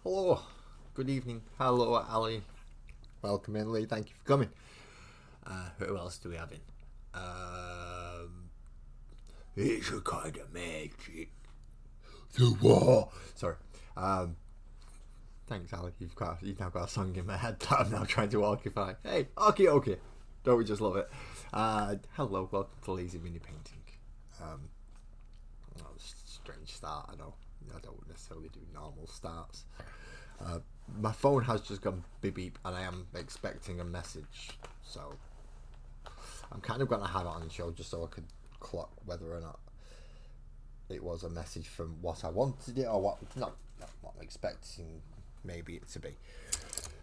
Hello, good evening. Hello, Ali. Welcome in, Lee. Thank you for coming. Who else do we have in? It's a kind of magic. The what? Sorry. Thanks, Ali. You've now got a song in my head that I'm now trying to occupy. Hey, okay. Don't we just love it? Hello, welcome to Lazy Mini Painting. That was a strange start. I know. I don't necessarily do normal starts. My phone has just gone beep beep, and I am expecting a message. So I'm kind of going to have it on the show just so I could clock whether or not it was a message from what I wanted it or what I'm expecting maybe it to be.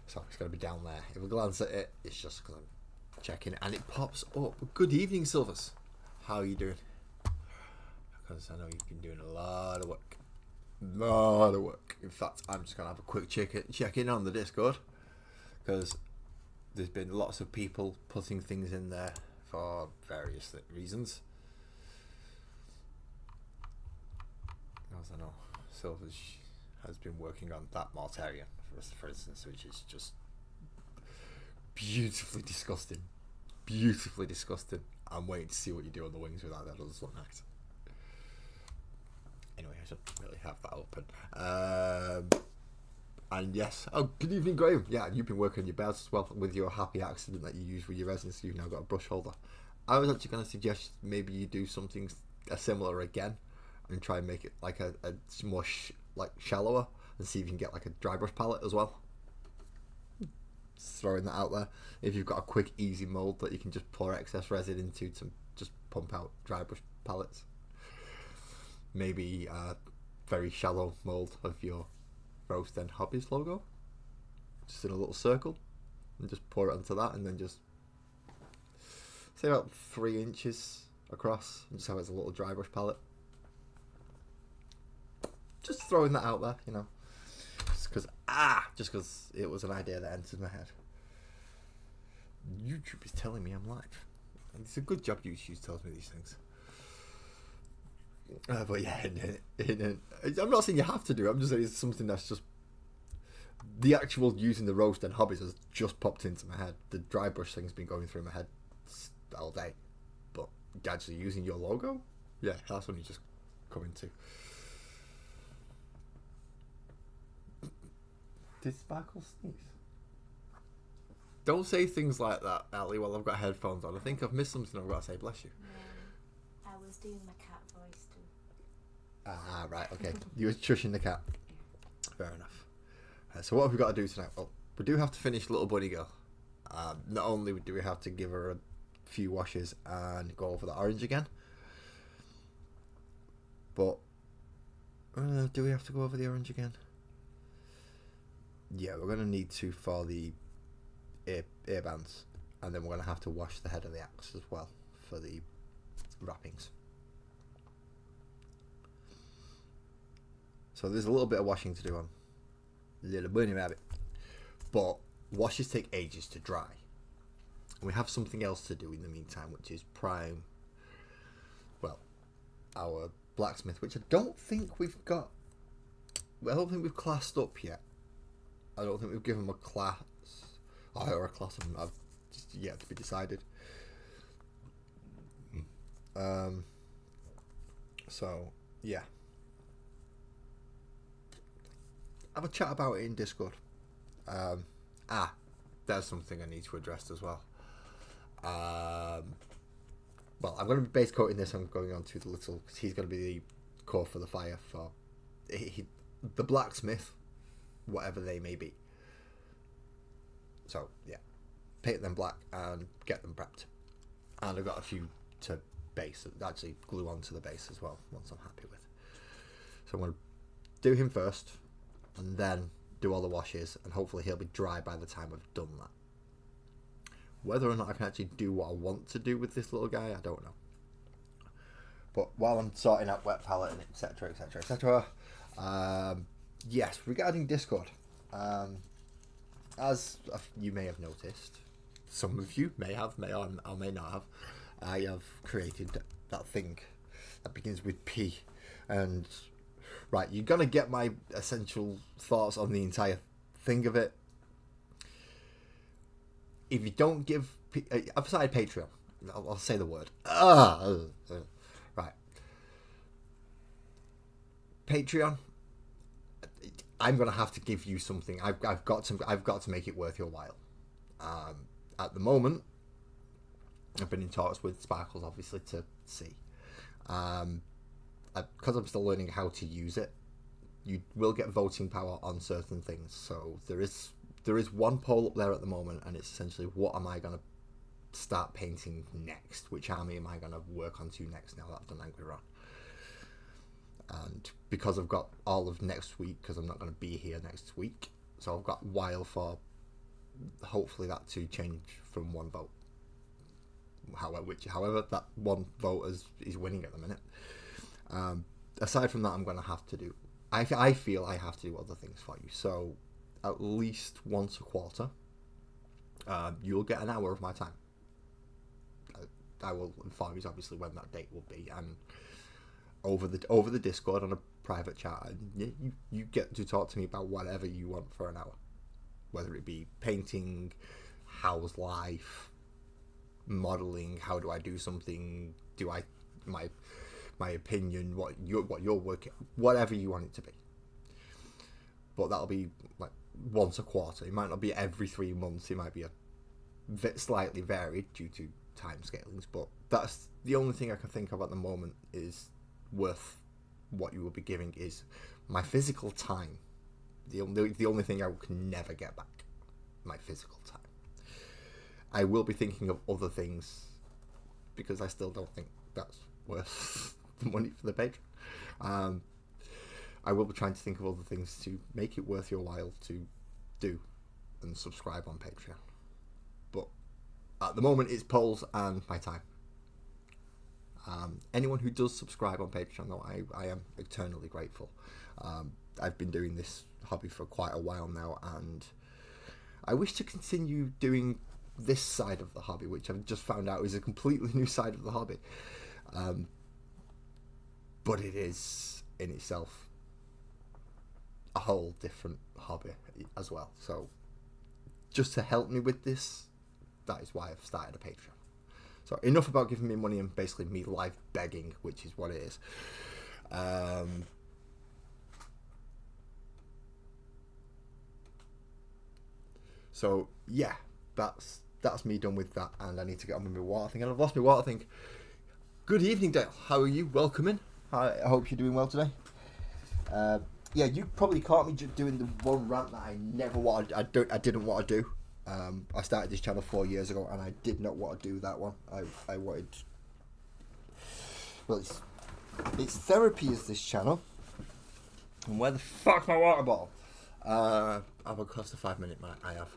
So it's going to be down there. If we glance at it, it's just because I'm checking it, and it pops up. Good evening, Silvers. How are you doing? Because I know you've been doing a lot of work. In fact, I'm just going to have a quick check in on the Discord, because there's been lots of people putting things in there for various reasons. As I know, Silvers has been working on that Mortarion, for instance, which is just beautifully disgusting. I'm waiting to see what you do on the wings with that. That does look nice. Anyway, I shouldn't really have that open. And yes, good evening, Graham. Yeah, you've been working on your belts as well with your happy accident that you use with your resin, so you've now got a brush holder. I was actually going to suggest maybe you do something similar again and try and make it like a more shallower, and see if you can get like a dry brush palette as well. Just throwing that out there. If you've got a quick, easy mold that you can just pour excess resin into to just pump out dry brush palettes. Maybe a very shallow mold of your Roast and Hobbies logo, just in a little circle, and just pour it onto that, and then just say about 3 inches across, and just have it as a little dry brush palette. Just throwing that out there, just because it was an idea that entered my head. YouTube is telling me I'm live, and it's a good job YouTube tells me these things. But yeah, I'm not saying you have to do it. I'm just saying it's something that's just the actual using the Roast and Hobbies has just popped into my head. The dry brush thing's been going through my head all day, but actually using your logo, yeah, that's when you just come into. Did Sparkle sneeze? Don't say things like that, Ali, while I've got headphones on. I think I've missed something. I've got to say bless you. I was doing my cat voice too. Ah, right, okay. You were shushing the cat. Fair enough. So what have we got to do tonight? Well, we do have to finish Little Bunny Girl. Not only do we have to give her a few washes and go over the orange again, but do we have to go over the orange again? Yeah, we're going to need to for the ear bands, and then we're going to have to wash the head of the axe as well for the wrappings. So there's a little bit of washing to do on Little Bunny Rabbit, but washes take ages to dry. And we have something else to do in the meantime, which is prime, well, our blacksmith, which I don't think we've got. I don't think we've classed up yet. I don't think we've given him a class, or a class of them. Just yet to be decided. So yeah, have a chat about it in Discord. There's something I need to address as well. Well, I'm going to be base coating this. I'm going on to the little, because he's going to be the core for the fire for the blacksmith, whatever they may be. So yeah, paint them black and get them prepped. And I've got a few to base, actually glue onto the base as well, once I'm happy with. So I'm going to do him first, and then do all the washes, and hopefully he'll be dry by the time I've done that. Whether or not I can actually do what I want to do with this little guy, I don't know. But while I'm sorting out wet palette and etc, yes, regarding Discord, as you may have noticed, some of you may have, may or may not have, I have created that thing that begins with P, and Right, you're going to get my essential thoughts on the entire thing of it. If you don't give... I've started Patreon. I'll say the word. Right. Patreon. I'm going to have to give you something. I've got to make it worth your while. At the moment, I've been in talks with Sparkles, obviously, to see. Because I'm still learning how to use it, you will get voting power on certain things. So there is one poll up there at the moment, and it's essentially, what am I going to start painting next? Which army am I going to work onto next now that I've done Angry Ron? And because I've got all of next week, because I'm not going to be here next week, so I've got a while for hopefully that to change from one vote. However, that one vote is winning at the minute. Aside from that, I'm going to have to do... I feel I have to do other things for you. So, at least once a quarter, you'll get an hour of my time. I will inform you, obviously, when that date will be. And over the Discord on a private chat, you get to talk to me about whatever you want for an hour. Whether it be painting, how's life, modelling, how do I do something, my opinion, what you're working, whatever you want it to be. But that'll be like once a quarter. It might not be every 3 months. It might be a bit slightly varied due to time scalings. But that's the only thing I can think of at the moment is worth what you will be giving is my physical time. The only thing I can never get back, my physical time. I will be thinking of other things because I still don't think that's worth the money for the Patreon. I will be trying to think of other things to make it worth your while to do and subscribe on Patreon. But at the moment, it's polls and my time. Anyone who does subscribe on Patreon, though, I am eternally grateful. I've been doing this hobby for quite a while now, and I wish to continue doing this side of the hobby, which I've just found out is a completely new side of the hobby. But it is in itself a whole different hobby as well. So just to help me with this, that is why I've started a Patreon. So enough about giving me money and basically me live begging, which is what it is. So yeah, that's me done with that, and I need to get on with my water thing. And I've lost my water thing. Good evening, Dale. How are you? Welcome in. I hope you're doing well today. Yeah, you probably caught me just doing the one rant that I never wanted. I didn't want to do. I started this channel 4 years ago, and I did not want to do that one. I wanted. Well, it's therapy is this channel. And where the fuck's my water bottle? I've across the 5-minute mark. I have.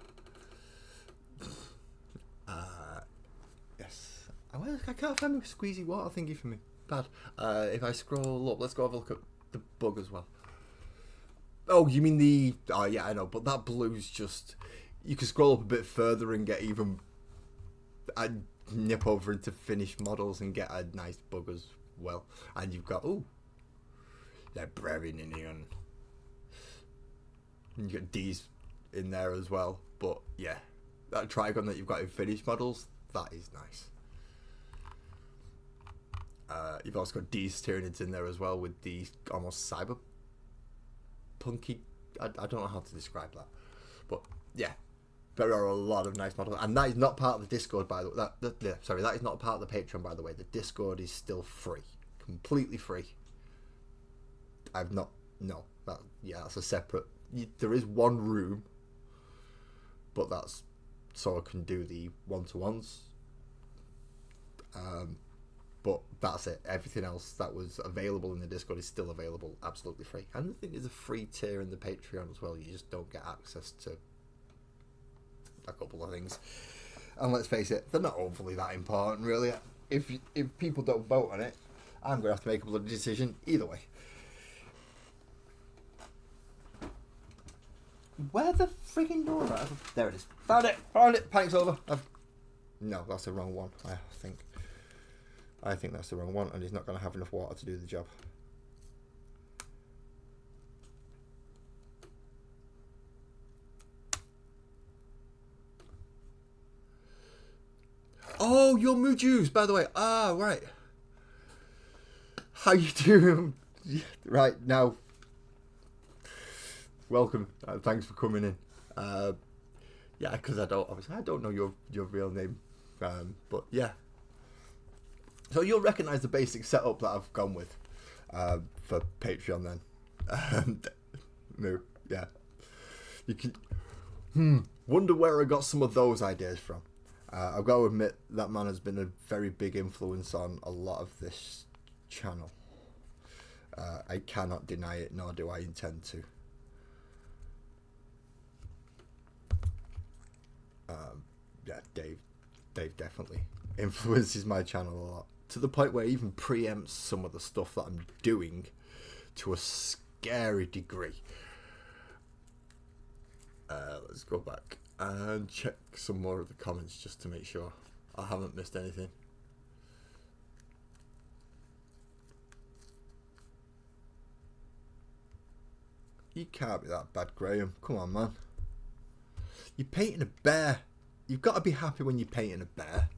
Yes. I can't find my squeezy water thingy for me. Bad. If I scroll up, let's go have a look at the bug as well. Oh, you mean the... Oh, yeah, I know. But that blue's just... You can scroll up a bit further and get even... I'd nip over into finished models and get a nice bug as well. And you've got... Ooh. Librarian in here. And you got D's in there as well. But, yeah. That Trigon that you've got in finished models, that is nice. You've also got D's Tyranids in there as well with the almost cyber punky. I don't know how to describe that, but yeah, there are a lot of nice models, and that is not part of the Discord, by the way. That is not part of the Patreon, by the way. The Discord is still free, completely free. That's a separate. There is one room, but that's so I can do the one-to-ones. But that's it. Everything else that was available in the Discord is still available, absolutely free. And I think there's a free tier in the Patreon as well. You just don't get access to a couple of things. And let's face it, they're not overly that important, really. If people don't vote on it, I'm going to have to make a bloody decision either way. Where the frigging door? There it is. Found it. Panic's over. No, that's the wrong one, I think. I think that's the wrong one, and he's not going to have enough water to do the job. Oh, you're Muju's, by the way. Ah, right. How you doing? Right, now. Welcome. Thanks for coming in. Yeah, because I don't know your real name. But yeah. So you'll recognise the basic setup that I've gone with for Patreon then. No, yeah. You can wonder where I got some of those ideas from. I've got to admit that man has been a very big influence on a lot of this channel. I cannot deny it, nor do I intend to. Yeah, Dave definitely influences my channel a lot, to the point where he even preempts some of the stuff that I'm doing to a scary degree. Let's go back and check some more of the comments just to make sure I haven't missed anything. You can't be that bad, Graham. Come on, man. You're painting a bear. You've got to be happy when you're painting a bear.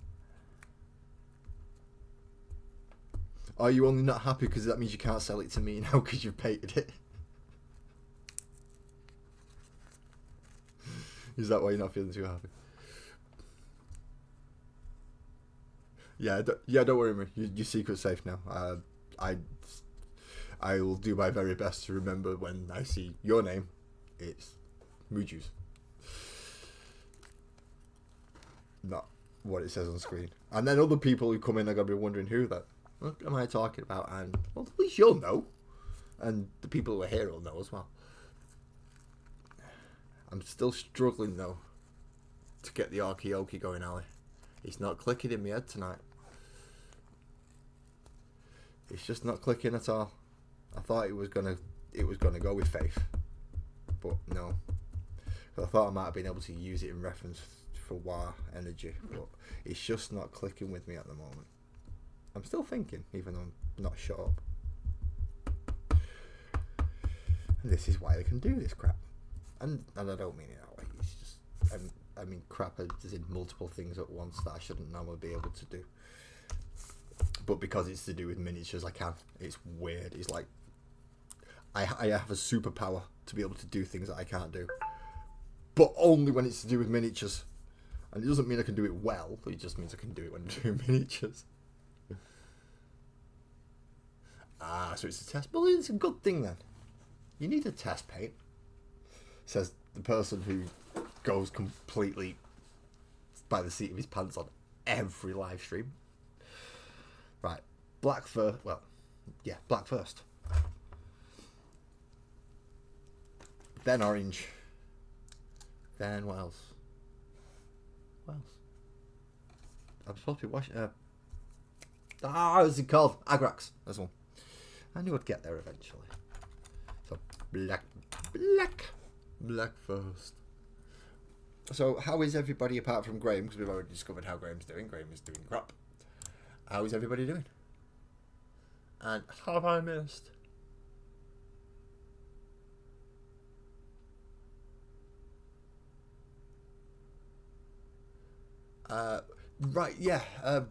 Are you only not happy because that means you can't sell it to me now because you've painted it? Is that why you're not feeling too happy? Yeah, don't worry, man. Your secret's safe now. I will do my very best to remember when I see your name. It's Muju's. Not what it says on screen. And then other people who come in are going to be wondering who that. What am I talking about? And, well, at least you'll know. And the people who are here will know as well. I'm still struggling, though, to get the Arkeoki going, Ali. It's not clicking in my head tonight. It's just not clicking at all. I thought it was gonna go with Faith, but no. I thought I might have been able to use it in reference for War Energy, but it's just not clicking with me at the moment. I'm still thinking, even though I'm not shut up. And this is why I can do this crap. And I don't mean it that way. It's just, I mean crap as in multiple things at once that I shouldn't normally be able to do. But because it's to do with miniatures, I can. It's weird. It's like I have a superpower to be able to do things that I can't do. But only when it's to do with miniatures. And it doesn't mean I can do it well. It just means I can do it when I'm doing miniatures. So it's a test. Well, it's a good thing then. You need a test paint. Says the person who goes completely by the seat of his pants on every live stream. Right, black first. Well, yeah, black first. Then orange. Then what else? What else? I'm supposed to be washing. What's it called? Agrax. That's one. I knew I'd get there eventually. So black first. So how is everybody apart from Graham? Because we've already discovered how Graham's doing. Graham is doing crap. How is everybody doing? And have I missed? Right, yeah.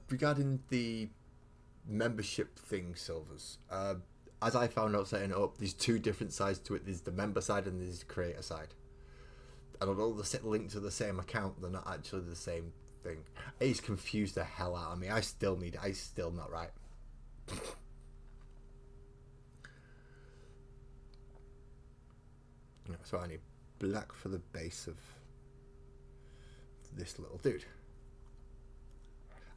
Regarding the membership thing, Silvers. As I found out setting it up, there's two different sides to it. There's the member side and there's the creator side. And although they're linked to the same account, they're not actually the same thing. It's confused the hell out of me. I still not right. So I need black for the base of this little dude.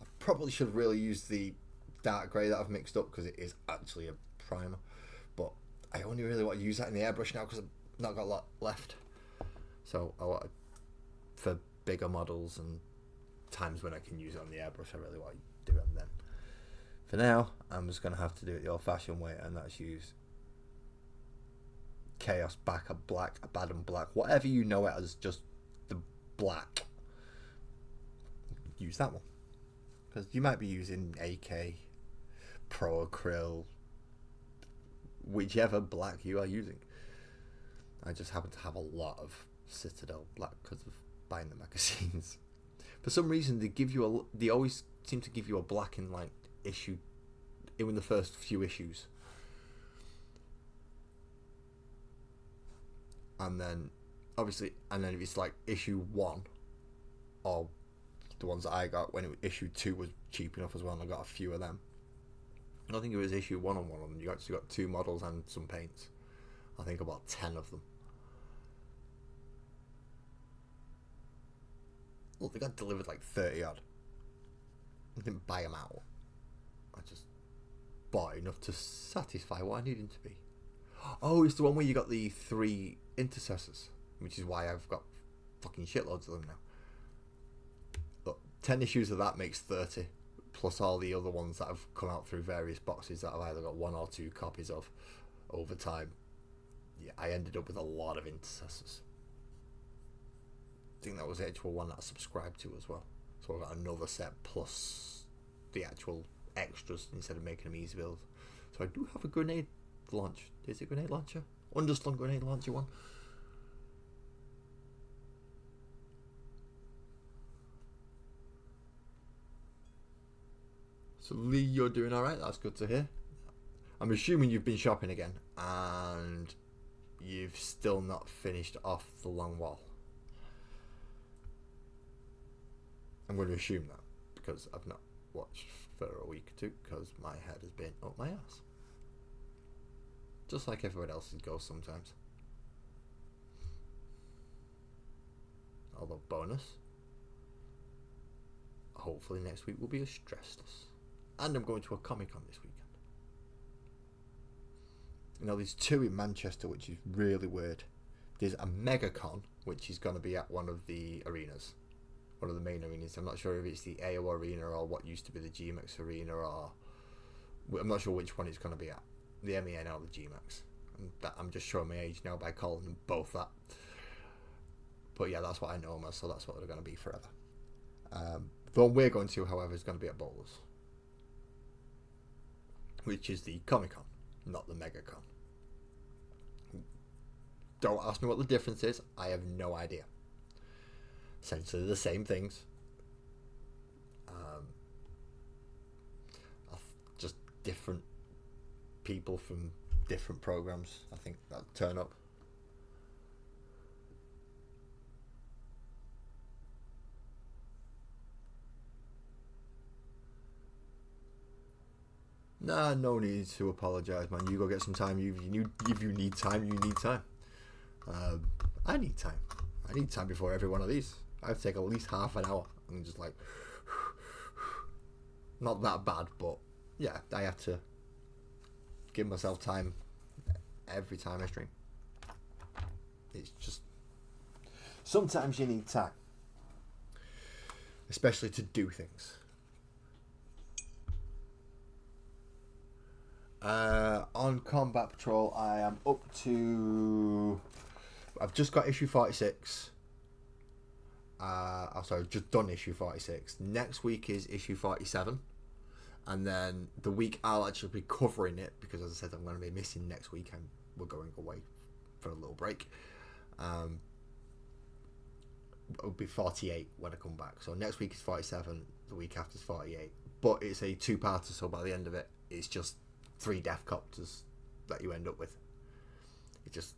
I probably should really use the dark grey that I've mixed up because it is actually a primer. But I only really want to use that in the airbrush now because I've not got a lot left. So I want for bigger models and times when I can use it on the airbrush, I really want to do it then. For now, I'm just going to have to do it the old-fashioned way, and that's use Chaos Back, a black, a bad and black, whatever you know it as, just the black. Use that one. Because you might be using AK, Pro Acryl, whichever black you are using. I just happen to have a lot of Citadel black because of buying the magazines. For some reason, they always seem to give you a black and white issue in the first few issues, and then obviously, if it's like issue 1, or the ones that I got when issue 2 was cheap enough as well, and I got a few of them. I don't think it was issue 1 on one of them. You actually got 2 models and some paints. I think about 10 of them. Look, they got delivered like 30 odd. I didn't buy them out. I just bought enough to satisfy what I needed to be. Oh, it's the one where you got the 3 intercessors, which is why I've got fucking shitloads of them now. Look, 10 issues of that makes 30, plus all the other ones that have come out through various boxes that I've either got 1 or 2 copies of over time. Yeah, I ended up with a lot of intercessors. I think that was the actual one that I subscribed to as well. So I got another set plus the actual extras instead of making them easy build. So I do have a grenade launch. Is it grenade launcher? Underslung grenade launcher one. So Lee, you're doing alright. That's good to hear. I'm assuming you've been shopping again and you've still not finished off the long wall. I'm going to assume that because I've not watched for a week or two because my head has been up my ass. Just like everyone else's goes sometimes. Although bonus, hopefully next week will be as stressless. And I'm going to a Comic-Con this weekend. You know, there's 2 in Manchester, which is really weird. There's a MegaCon, which is going to be at one of the arenas. One of the main arenas. I'm not sure if it's the AO Arena or what used to be the GMX Arena, or I'm not sure which one it's going to be at. The MEN or the GMX. I'm just showing my age now by calling them both that. But yeah, that's what I know them as, so that's what they're going to be forever. The one we're going to, however, is going to be at Bowlers, which is the Comic-Con, not the MegaCon. Don't ask me what the difference is. I have no idea. Essentially the same things. Just different people from different programs, I think, that turn up. Nah, no need to apologise, man. You go get some time. If you need time, you need time. I need time. I need time before every one of these. I have to take at least half an hour and just like, not that bad, but yeah, I have to give myself time every time I stream. It's just, sometimes you need time, especially to do things. On Combat Patrol, I am up to, I've just got issue 46. I've just done issue 46. Next week is issue 47, and then the week I'll actually be covering it, because as I said, I'm going to be missing next week and we're going away for a little break. It'll be 48 when I come back. So next week is 47, the week after is 48, but it's a 2-parter, so by the end of it, it's just 3 death copters that you end up with.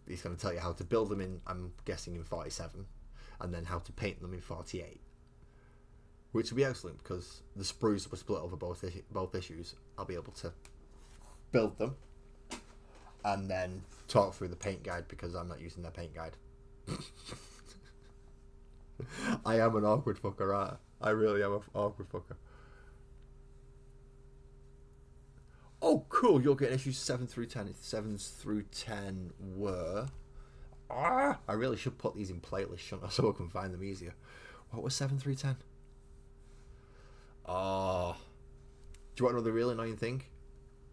He's going to tell you how to build them in, I'm guessing, in 47, and then how to paint them in 48, which will be excellent because the sprues were split over both issues. I'll be able to build them and then talk through the paint guide because I'm not using their paint guide. I am an awkward fucker, right? I really am an awkward fucker. Oh, cool! You'll get issues 7 through 10. 7 through 10 were... I really should put these in playlists, shouldn't I? So I can find them easier. What was 7 through 10? Oh. Do you want to know the really annoying thing?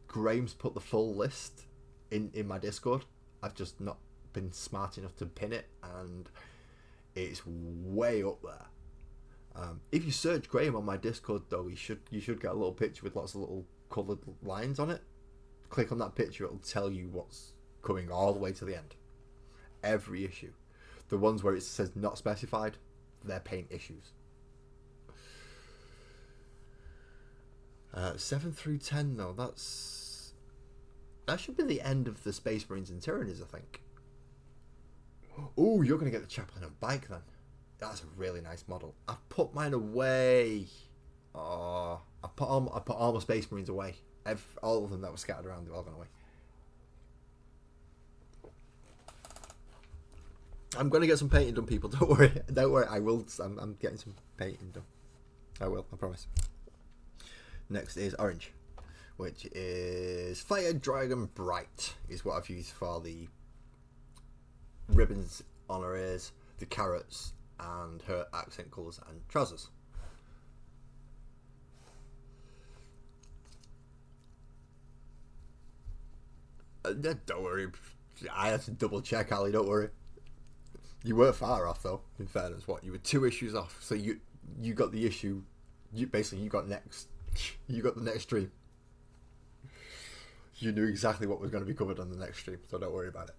Graham's put the full list in my Discord. I've just not been smart enough to pin it, and it's way up there. If you search Graham on my Discord, though, you should get a little picture with lots of little coloured lines on it. Click on that picture, it'll tell you what's coming all the way to the end. Every issue. The ones where it says not specified, they're paint issues. 7 through 10 though, that should be the end of the Space Marines and Tyrannies, I think. Oh, you're going to get the Chaplain on bike then. That's a really nice model. I've put mine away. Oh, I put all my Space Marines away. All of them that were scattered around, they've all gone away. I'm going to get some painting done, people. Don't worry. Don't worry. I will. I'm getting some painting done. I will. I promise. Next is orange, which is Fire Dragon Bright, is what I've used for the ribbons on her ears, the carrots, and her accent colours and trousers. Don't worry. I had to double check, Ali. Don't worry. You were far off though. In fairness, what you were 2 issues off. So you got the issue. You got next. You got the next stream. You knew exactly what was going to be covered on the next stream, so don't worry about it.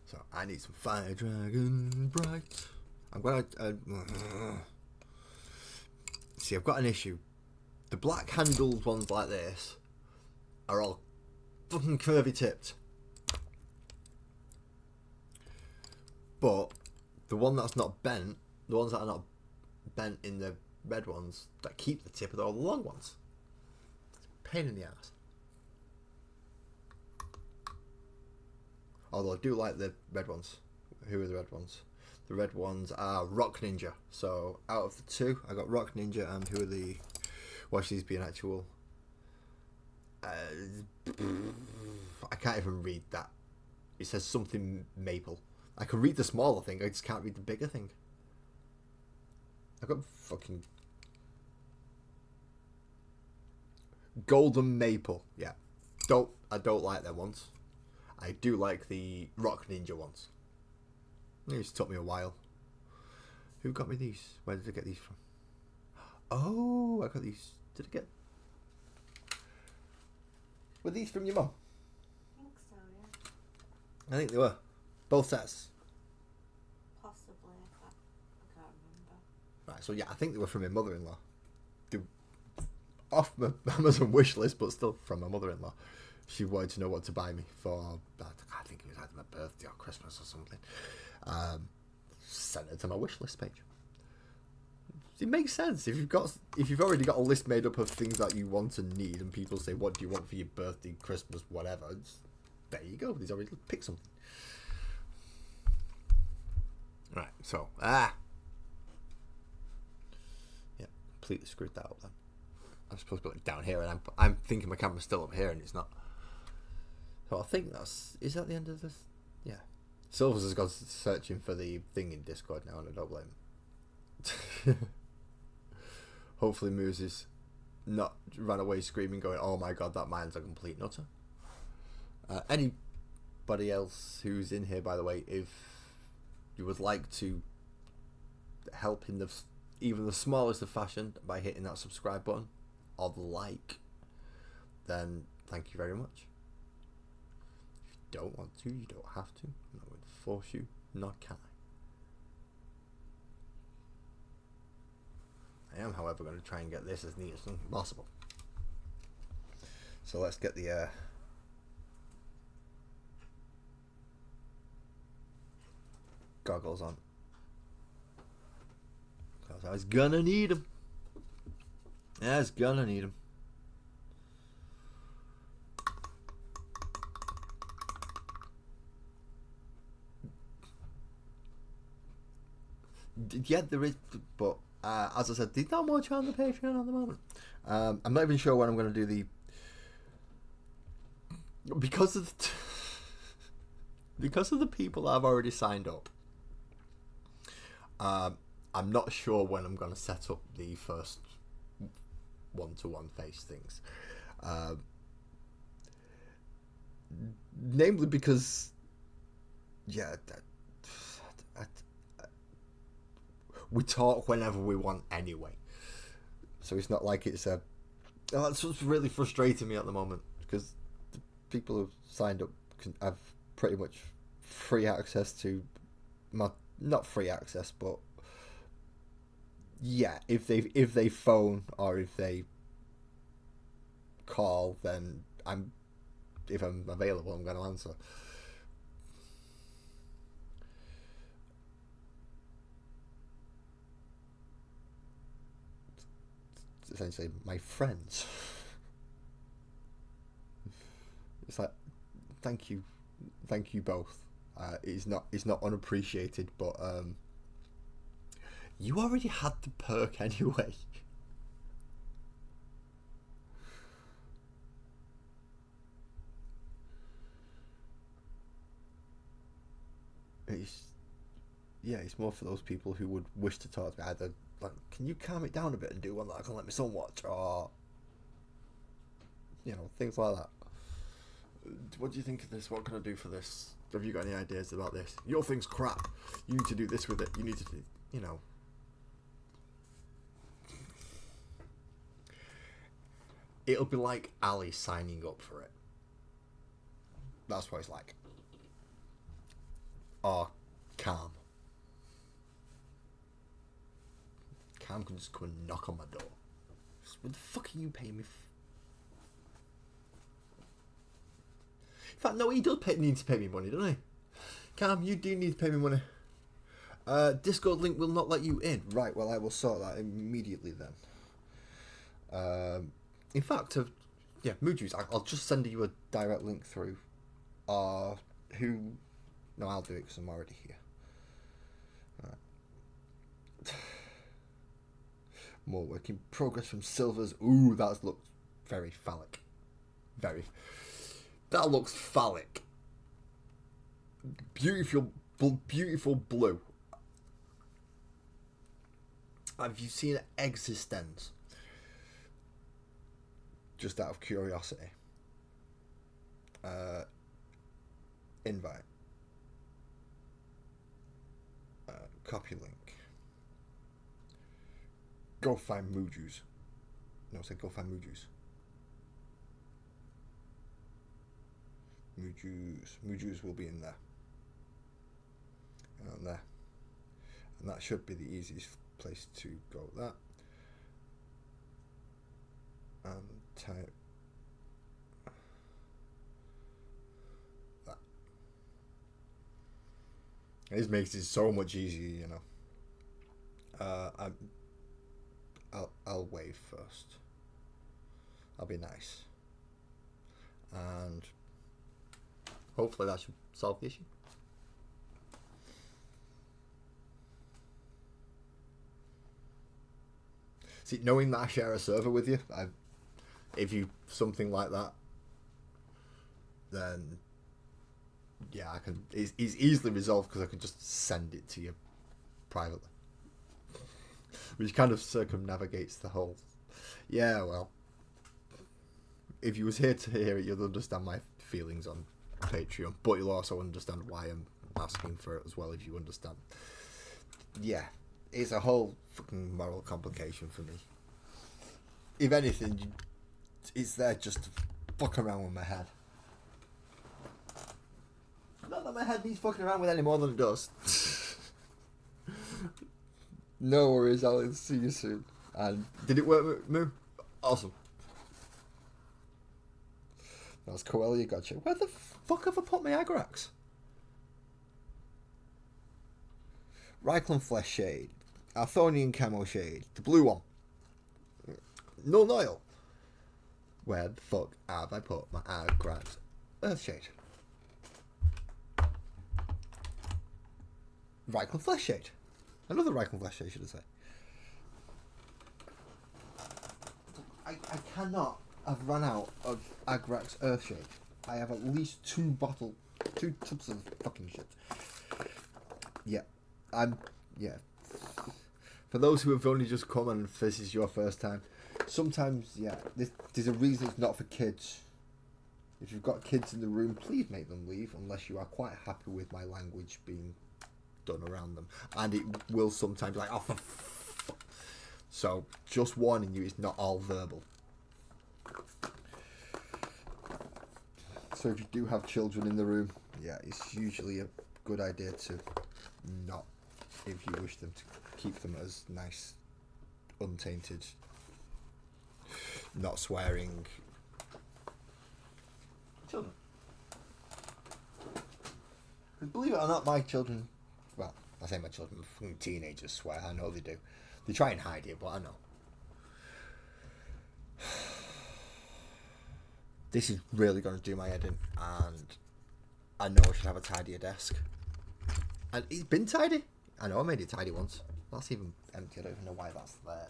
So I need some Fire Dragon Bright. I'm gonna see. I've got an issue. The black handled ones like this are all fucking curvy tipped, but the one that's not bent, the ones that are not bent in the red ones that keep the tip are all the long ones. It's a pain in the ass. Although I do like the red ones. Who are the red ones? The red ones are Rock Ninja. So out of the 2, I got Rock Ninja, and who are the... Watch these be an actual... I can't even read that. It says something maple. I can read the smaller thing, I just can't read the bigger thing. I got fucking... Golden Maple, yeah. I don't like them ones. I do like the Rock Ninja ones. It just took me a while. Who got me these? Where did I get these from? Oh, I got these. Did I get... Were these from your mum? I think so, yeah. I think they were. Both sets. Possibly, I can't remember. Right, so yeah, I think they were from my mother-in-law. They off my Amazon wish list, but still from my mother-in-law. She wanted to know what to buy me for, I think it was either my birthday or Christmas or something. Sent it to my wish list page. It makes sense if you've already got a list made up of things that you want and need, and people say, "What do you want for your birthday, Christmas, whatever?" There you go. He's already picked something. Right. So yeah, completely screwed that up. Then I'm supposed to put it down here, and I'm thinking my camera's still up here, and it's not. So I think is that the end of this? Yeah. Silvers has gone searching for the thing in Discord now, and I don't blame him. Hopefully Moose is not ran away screaming, going, "Oh my god, that man's a complete nutter." Anybody else who's in here, by the way, if you would like to help in even the smallest of fashion by hitting that subscribe button or the like, then thank you very much. If you don't want to, you don't have to. I'm not going to force you, nor can I. I am, however, going to try and get this as neat as possible. So let's get the goggles on, because I was gonna need them. I was gonna need them. Yeah, there is, but as I said, there's not much on the Patreon at the moment. I'm not even sure when I'm going to do the... Because of the people that have already signed up, I'm not sure when I'm going to set up the first one-to-one face things. Namely because, yeah, we talk whenever we want anyway, so it's not like it's a... That's what's really frustrating me at the moment, because the people who've signed up have pretty much free access to my not free access, but yeah, if they phone or if they call, then if I'm available, I'm going to answer. It's essentially my friends. It's like, thank you both. It's not unappreciated, but you already had the perk anyway. It's more for those people who would wish to talk to me. Either like, can you calm it down a bit and do one that I can let my son watch, or things like that. What do you think of this? What can I do for this? Have you got any ideas about this? Your thing's crap. You need to do this with it. You need to do, It'll be like Ali signing up for it. That's what it's like. Or Calm. Calm can just come and knock on my door. What the fuck are you paying me for? In fact, no, he does need to pay me money, doesn't he? Calm, you do need to pay me money. Discord link will not let you in. Right, well, I will sort that immediately then. In fact, Mood Juice, I'll just send you a direct link through. No, I'll do it because I'm already here. Right. More work in progress from Silvers. Ooh, that looks very phallic. Very. That looks phallic. Beautiful blue. Have you seen Existence? Just out of curiosity. Invite. Copy link. Go find Mood Juice. No, say go find Mood Juice. Mood Juice will be in there. And there. And that should be the easiest place to go with that. And type that. This makes it so much easier, I'll wave first. I'll be nice. And hopefully that should solve the issue. See, knowing that I share a server with you, if you something like that, then yeah, I can. It's easily resolved because I can just send it to you privately, which kind of circumnavigates the whole. Yeah, well, if you was here to hear it, you'll understand my feelings on Patreon, but you'll also understand why I'm asking for it as well. If you understand, yeah, it's a whole fucking moral complication for me. If anything, it's there just to fuck around with my head. Not that my head needs fucking around with any more than it does. No worries, I'll see you soon. And did it work, Moo? Awesome. That's Coelia, gotcha. Where the fuck have I put my Agrax? Reikland Flesh Shade. Arthonian Camo Shade. The blue one. Null Noil. Where the fuck have I put my Agrax Earthshade? Reikland Flesh Shade. Another Reikland Flesh Shade, should I say. I cannot have run out of Agrax Earthshade. I have at least two tubs of fucking shit. Yeah. Yeah. For those who have only just come and this is your first time, sometimes, yeah, there's a reason it's not for kids. If you've got kids in the room, please make them leave unless you are quite happy with my language being done around them. And it will sometimes be like, oh, for fuck. So, just warning you, it's not all verbal. So if you do have children in the room, yeah, it's usually a good idea to not if you wish them to keep them as nice, untainted, not swearing children. Believe it or not, my children, well, I say my children, fucking teenagers swear. I know they do. They try and hide it, but I know. This is really going to do my head in, and I know I should have a tidier desk. And it's been tidy. I know I made it tidy once. That's even empty. I don't even know why that's there.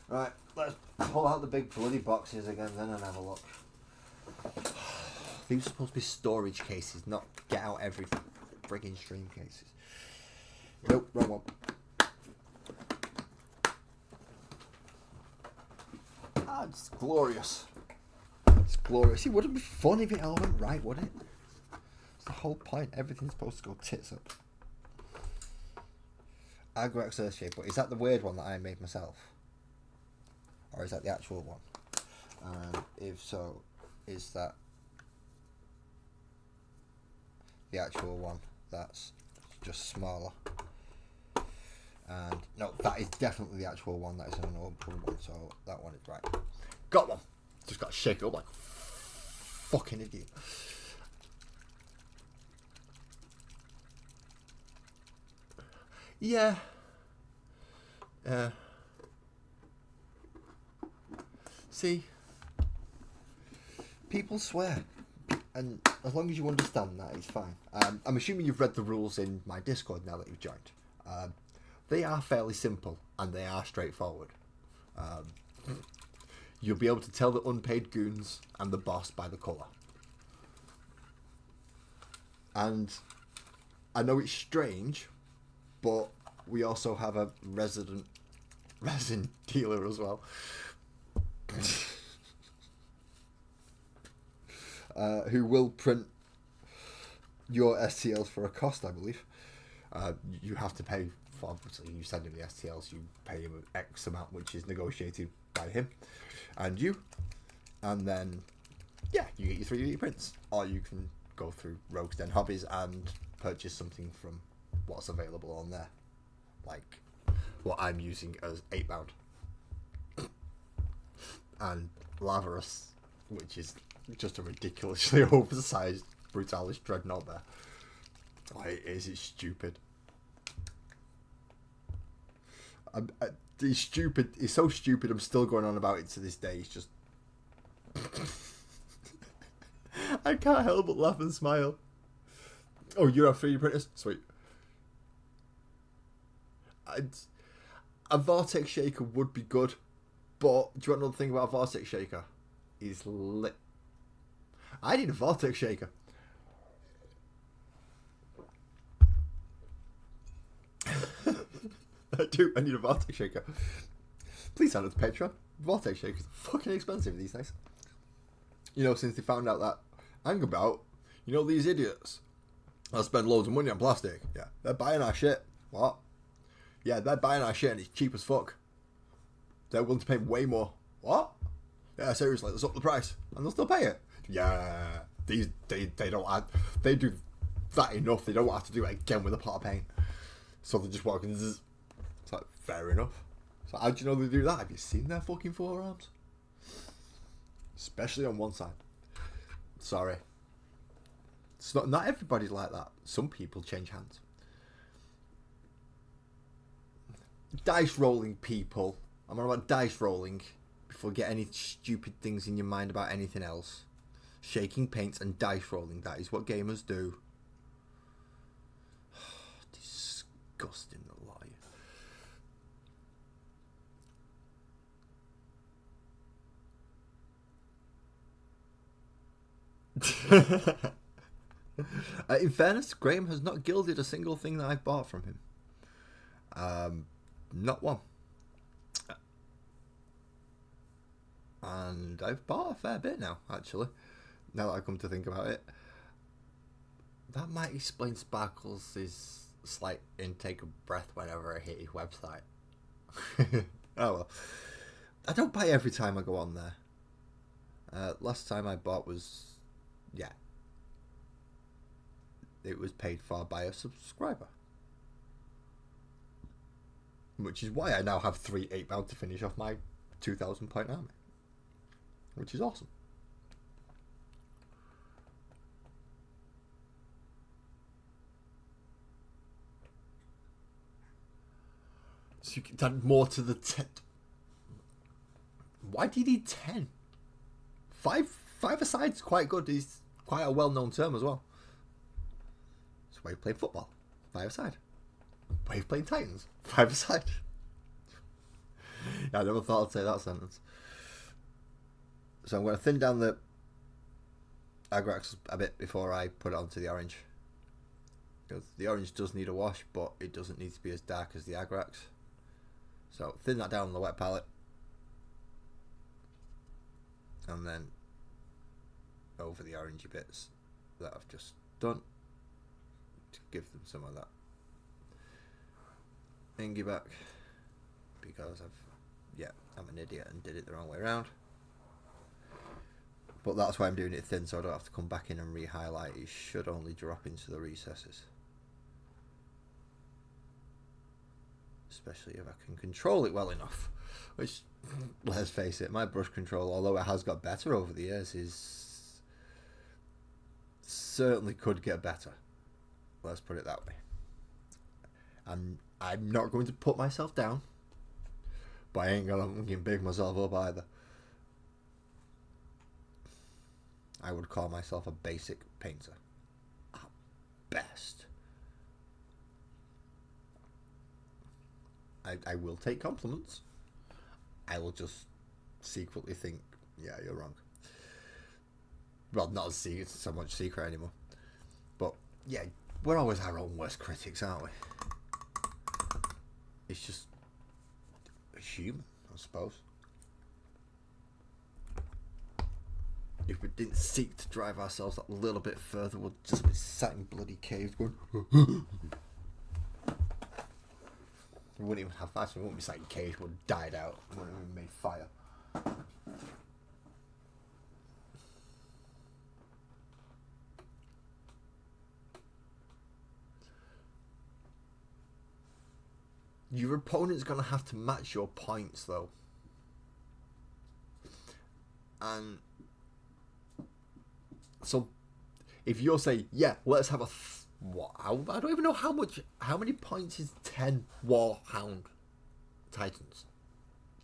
Right, let's pull out the big bloody boxes again then and have a look. These are supposed to be storage cases, not get out every frigging stream cases. Nope, wrong one. Ah, it's glorious. It's glorious. It wouldn't be fun if it all went right, would it? It's the whole point. Everything's supposed to go tits up. Agrax Earthshaper. Is that the weird one that I made myself? Or is that the actual one? And if so, is that the actual one that's just smaller? And no, that is definitely the actual one. That is an old one, so that one is right. Got one. Just got to shake it up like a fucking idiot. Yeah. See, people swear, and as long as you understand that, it's fine. I'm assuming you've read the rules in my Discord now that you've joined. They are fairly simple, and they are straightforward. You'll be able to tell the unpaid goons and the boss by the colour. And I know it's strange, but we also have a resin dealer as well. Who will print your STLs for a cost, I believe. You have to pay for, obviously, you send him the STLs, you pay him X amount, which is negotiated by him and you, and then, yeah, you get your 3D prints. Or you can go through Rogue's Den Hobbies and purchase something from what's available on there. Like what I'm using as 8-bound. And Lavarus, which is just a ridiculously oversized Brutalis Dreadnought there. Like, it's stupid. It's stupid. It's so stupid. I'm still going on about it to this day. It's just, I can't help but laugh and smile. Oh, you have 3D printers? Sweet. A Vortex Shaker would be good, but do you want another thing about a Vortex Shaker? He's lit. I need a Vortex Shaker. I do. I need a Vortex Shaker. Please sign up to Patreon. Vortex Shakers are fucking expensive these days. You know, since they found out that Angerbout, you know, these idiots that spend loads of money on plastic. Yeah, they're buying our shit. What? Yeah, they're buying our shit and it's cheap as fuck. They're willing to pay way more. What? Yeah, seriously, let's up the price. And they'll still pay it. Yeah, they don't add, they do that enough. They don't have to do it again with a pot of paint. So they're just walking. Zzz. It's like, fair enough. So how do you know they do that? Have you seen their fucking forearms? Especially on one side. Sorry. It's not everybody's like that. Some people change hands. Dice rolling people. I'm on about dice rolling before you get any stupid things in your mind about anything else. Shaking paints and dice rolling. That is what gamers do. Disgusting, the lie. In fairness, Graham has not gilded a single thing that I've bought from him. Not one. And I've bought a fair bit now, actually. Now that I come to think about it. That might explain Sparkles' slight intake of breath whenever I hit his website. Oh well. I don't buy every time I go on there. Last time I bought was... yeah. it was paid for by a subscriber. Which is why I now have 3 8-bound to finish off my 2,000 point army. Which is awesome. So you can add more to the 10. Why do you need 10? Five aside is quite good. It's quite a well-known term as well. It's why you play football. 5 aside. Why you playing Titans? 5 aside. Yeah, I never thought I'd say that sentence. So I'm going to thin down the Agrax a bit before I put it onto the orange. Because the orange does need a wash, but it doesn't need to be as dark as the Agrax. So thin that down on the wet palette. And then over the orangey bits that I've just done to give them some of that ingy back, because I'm an idiot and did it the wrong way around. But that's why I'm doing it thin, so I don't have to come back in and re-highlight. It should only drop into the recesses. Especially if I can control it well enough. Which, let's face it, my brush control, although it has got better over the years, is certainly could get better. Let's put it that way. I'm not going to put myself down, but I ain't going to big myself up either. I would call myself a basic painter. At best. I will take compliments. I will just secretly think, yeah, you're wrong. Well, not so much secret anymore. But, yeah, we're always our own worst critics, aren't we? It's just human, I suppose. If we didn't seek to drive ourselves a little bit further, we'll just be sat in bloody caves going... We wouldn't even have fast. We wouldn't be sat in caves. We would have died out. We wouldn't have even made fire. Your opponent's going to have to match your points, though. And so, if you're saying, yeah, let's have a... what? I don't even know how many points is 10 Warhound Titans?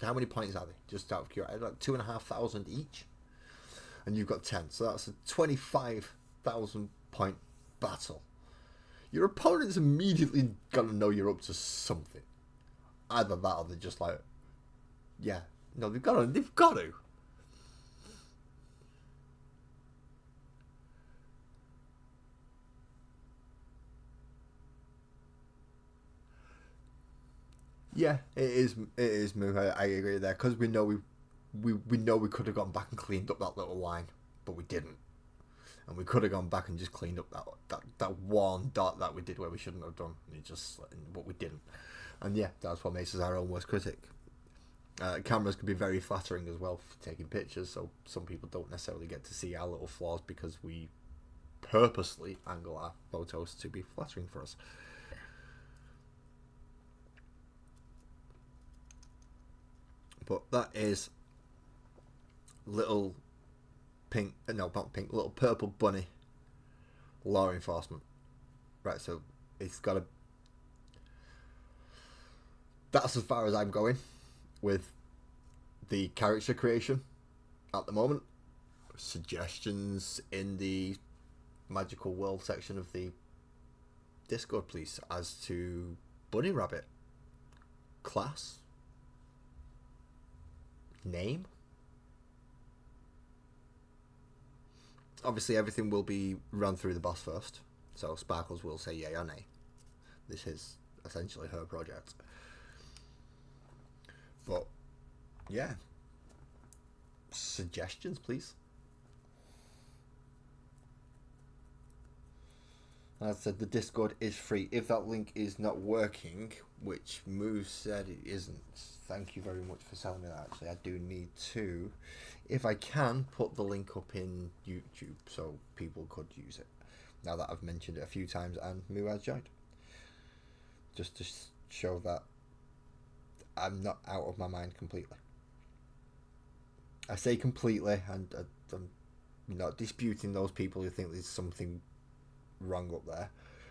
How many points are they? Just out of curiosity. Like 2,500 each? And you've got 10. So that's a 25,000 point battle. Your opponent's immediately going to know you're up to something. Either that or they're just like, yeah, no, they've got to. Yeah, it is move. I agree there, because we know we know we could have gone back and cleaned up that little line, but we didn't, and we could have gone back and just cleaned up that one dot that we did where we shouldn't have done. But we didn't, and yeah, that's what makes us our own worst critic. Cameras can be very flattering as well for taking pictures, so some people don't necessarily get to see our little flaws because we purposely angle our photos to be flattering for us. But that is little pink, no, not pink, little purple bunny law enforcement. Right, so it's got a... That's as far as I'm going with the character creation at the moment. Suggestions in the magical world section of the Discord, please, as to bunny rabbit class, name. Obviously everything will be run through the boss first, so Sparkles will say yay or nay. This is essentially her project. But yeah, suggestions please. As I said, the Discord is free. If that link is not working, which Move said it isn't, thank you very much for telling me that. Actually, I do need to, if I can, put the link up in YouTube so people could use it. now that I've mentioned it a few times and Moo has joined. Just to show that I'm not out of my mind completely. I say completely, and I'm not disputing those people who think there's something wrong up there.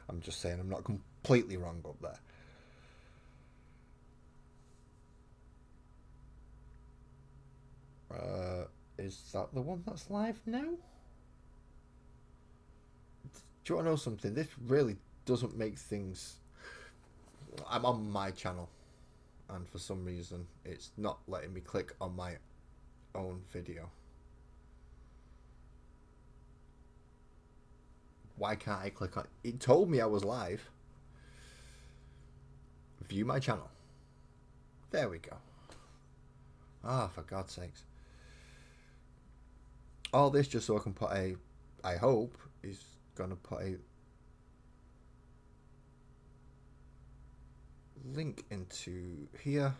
I'm just saying I'm not completely wrong up there. Is that the one that's live now? Do you want to know something? This really doesn't make things... I'm on my channel, and for some reason it's not letting me click on my own video. Why can't I click on it? It told me I was live. View my channel. There we go. Ah, for God's sakes. All this just so I can put a... I hope is going to put a link into here.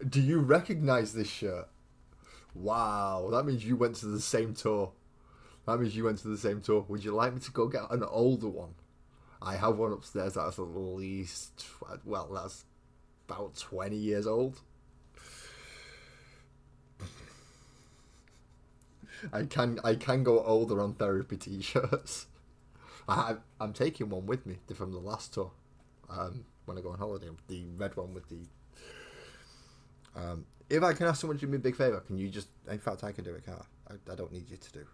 Do you recognize this shirt? Wow, that means you went to the same tour. Would you like me to go get an older one? I have one upstairs that's at least, well, that's about 20 years old. I can go older on therapy t-shirts. I'm taking one with me from the last tour. When I go on holiday, the red one with the. If I can ask someone to do me a big favour, can you just? In fact, I can do it. Can't I don't need you to do.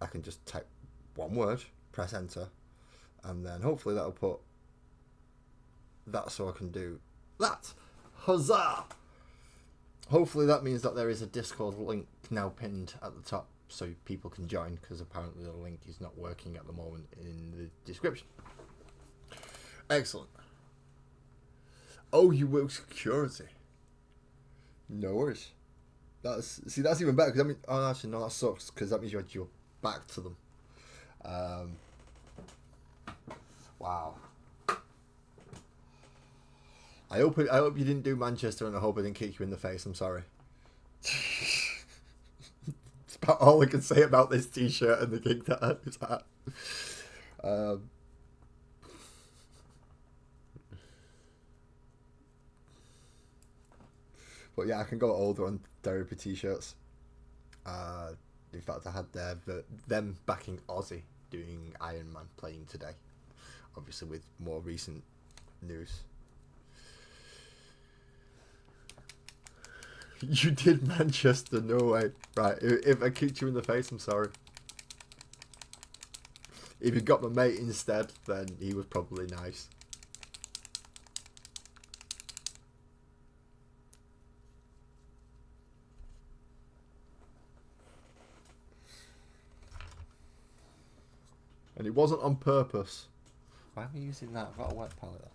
I can just type one word, press enter, and then hopefully that'll put that so I can do that. Huzzah! Hopefully that means that there is a Discord link now pinned at the top so people can join, because apparently the link is not working at the moment in the description. Excellent. Oh, you work security. No worries. That's even better, because I mean, oh, actually no, that sucks, because that means you had your back to them. Wow. I hope you didn't do Manchester, and I hope I didn't kick you in the face. I'm sorry. It's about all I can say about this t-shirt and the gig that I was at. But yeah, I can go older on therapy t-shirts. In fact, I had them backing Ozzy doing Iron Man playing today. Obviously with more recent news. You did Manchester, no way. Right, if I kicked you in the face, I'm sorry. If you got my mate instead, then he was probably nice. And it wasn't on purpose. Why am I using that? I've got a wet palette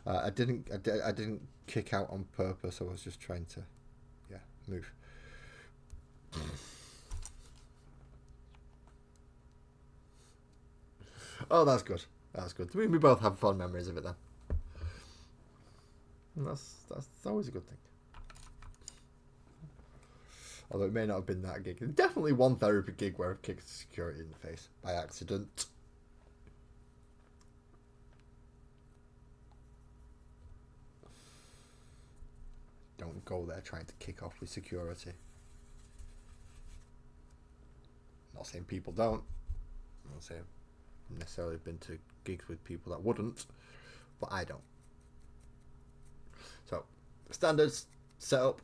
there. I didn't kick out on purpose. I was just trying to, move. Oh, that's good. That's good. We both have fond memories of it then. And that's always a good thing. Although it may not have been that gig. There's definitely one therapy gig where I've kicked security in the face by accident. Don't go there trying to kick off with security. Not saying people don't. I'm not saying I've necessarily been to gigs with people that wouldn't, but I don't. So, standards, setup.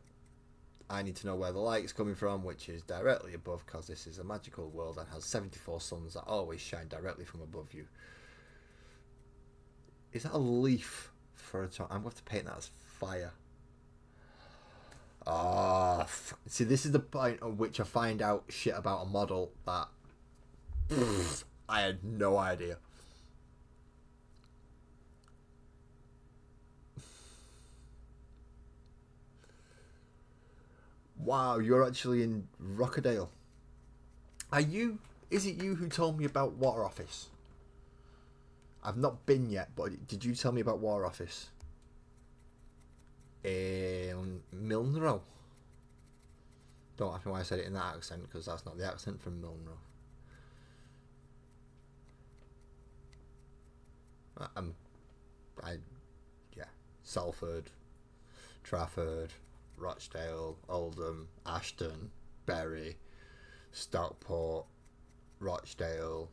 I need to know where the light is coming from, which is directly above, because this is a magical world that has 74 suns that always shine directly from above you. Is that a leaf for a time? I'm going to have to paint that as fire. Ah, see, this is the point at which I find out shit about a model that I had no idea. Wow, you're actually in Rockerdale. Is it you who told me about Water Office? I've not been yet, but did you tell me about Water Office? in Milnrow. Don't ask me why I said it in that accent, because that's not the accent from Milnrow. Salford, Trafford, Rochdale, Oldham, Ashton, Bury, Stockport, Rochdale,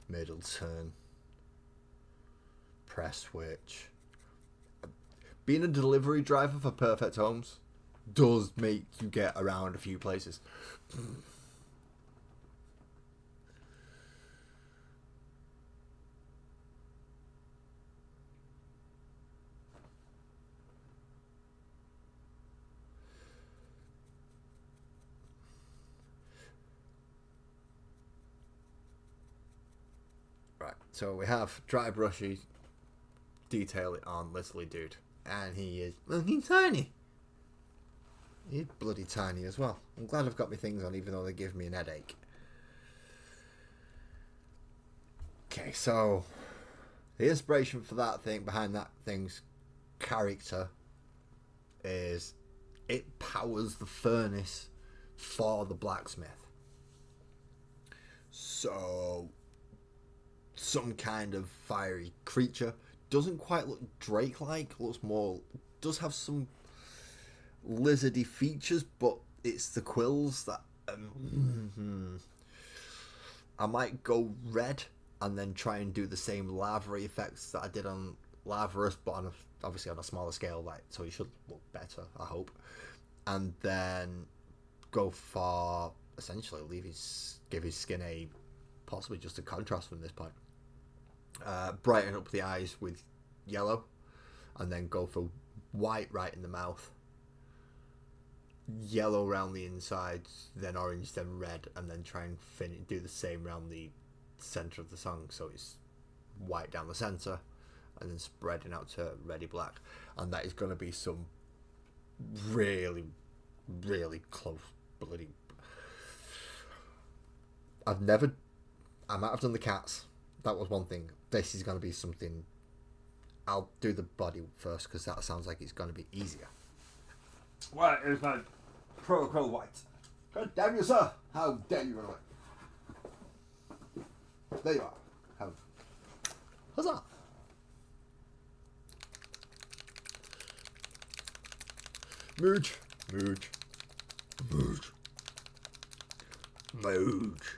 Middleton, Prestwich. Being a delivery driver for Perfect Homes does make you get around a few places. Right, so we have Dry Brushy detail it on Leslie Dude, and he's tiny. He's bloody tiny as well. I'm glad I've got my things on, even though they give me an headache. Okay, so the inspiration for that thing, behind that thing's character, is it powers the furnace for the blacksmith. So some kind of fiery creature. Doesn't quite look Drake-like. Looks more... Does have some lizardy features, but it's the quills that... I might go red and then try and do the same lava effects that I did on Lavarus, but obviously on a smaller scale, like, so he should look better, I hope. And then go for... essentially give his skin a... possibly just a contrast from this point. Brighten up the eyes with yellow, and then go for white right in the mouth, yellow around the insides, then orange, then red, and then try and do the same around the center of the song, so it's white down the center and then spreading out to reddy black. And that is going to be some really, really close bloody... I might have done the cats. That was one thing. This is going to be something... I'll do the body first, because that sounds like it's going to be easier. Where is my protocol white? God damn you, sir! How dare you run away? There you are. Huzzah! Mooch. Mooch. Mooch. Mooch.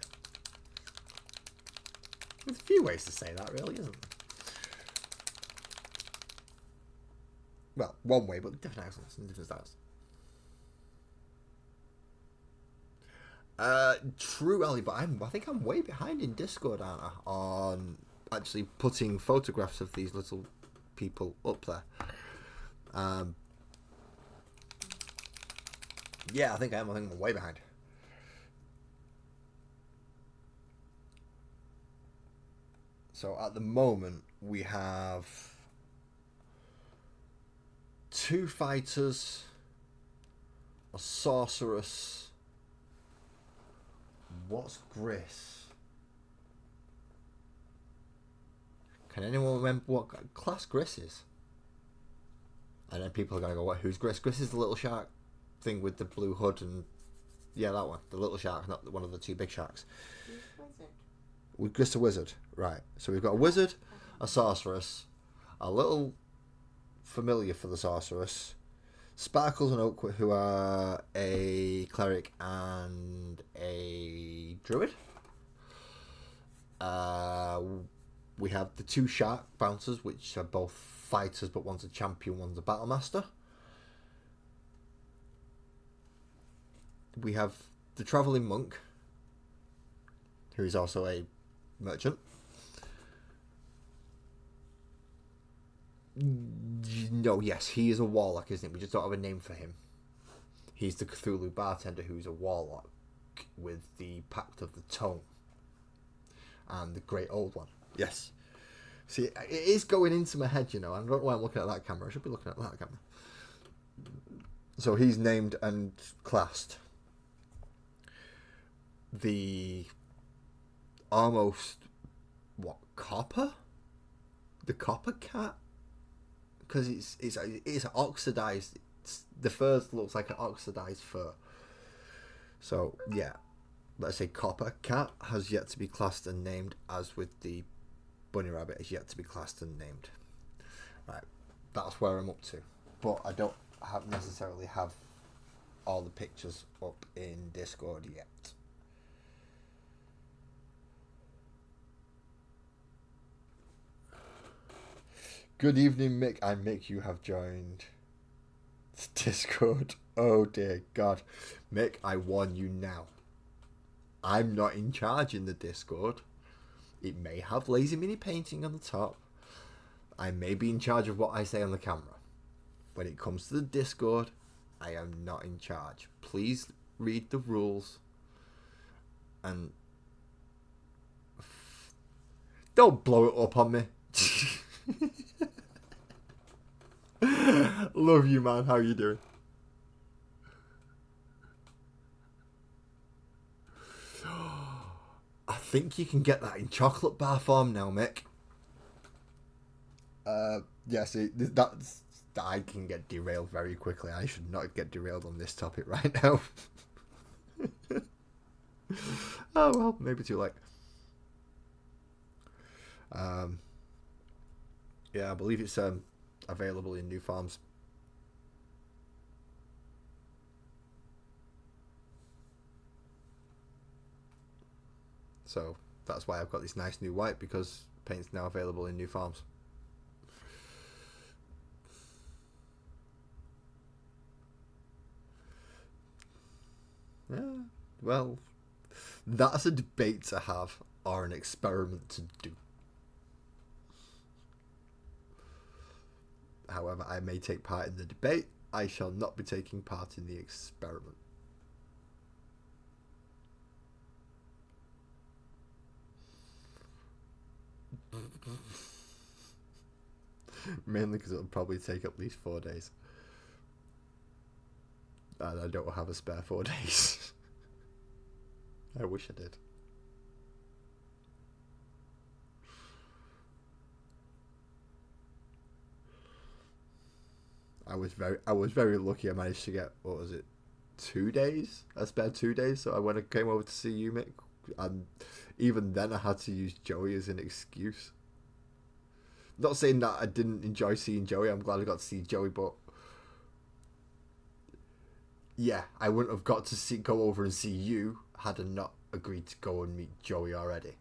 There's a few ways to say that, really, isn't there? Well, one way, but different accents and different styles. True, Ali, but I think I'm way behind in Discord, aren't I? On actually putting photographs of these little people up there. Yeah, I think I am. I think I'm way behind. So at the moment, we have 2 fighters, a sorceress. What's Gris? Can anyone remember what class Gris is? And then people are going to go, what? Who's Gris? Gris is the little shark thing with the blue hood and... Yeah, that one. The little shark, not one of the 2 big sharks. With Gris the wizard. Right. So we've got a wizard, a sorceress, a little familiar for the sorceress, Sparkles and Oakwood, who are a cleric and a druid. We have the 2 shark bouncers, which are both fighters, but one's a champion, one's a battle master. We have the travelling monk, who is also a merchant. No, yes, he is a warlock, isn't it? We just don't have a name for him. He's the Cthulhu bartender who's a warlock with the Pact of the Tome and the Great Old One. Yes. See, it is going into my head, you know. I don't know why I'm looking at that camera. I should be looking at that camera. So he's named and classed. The almost, copper? The copper cat? because it's oxidized. The fur looks like an oxidized fur. So yeah, let's say Copper Cat has yet to be classed and named, as with the bunny rabbit is yet to be classed and named. Right, that's where I'm up to, but I don't necessarily have all the pictures up in Discord yet. Good evening, Mick. I'm Mick. You have joined Discord. Oh dear God. Mick, I warn you now. I'm not in charge in the Discord. It may have Lazy Mini Painting on the top. I may be in charge of what I say on the camera. When it comes to the Discord, I am not in charge. Please read the rules. And don't blow it up on me. Love you, man. How you doing? I think you can get that in chocolate bar form now, Mick. Yes, I can get derailed very quickly. I should not get derailed on this topic right now. Oh well, maybe too late. Yeah, I believe it's available in new farms. So that's why I've got this nice new white, because paint's now available in new farms. Yeah, well, that's a debate to have, or an experiment to do. However, I may take part in the debate. I shall not be taking part in the experiment. Mainly because it'll probably take at least 4 days. And I don't have a spare 4 days. I wish I did. I was very lucky. I managed to get, what was it, 2 days? A spare 2 days. So when I came over to see you, Mick, and even then I had to use Joey as an excuse. Not saying that I didn't enjoy seeing Joey. I'm glad I got to see Joey, but yeah, I wouldn't have got to go over and see you had I not agreed to go and meet Joey already.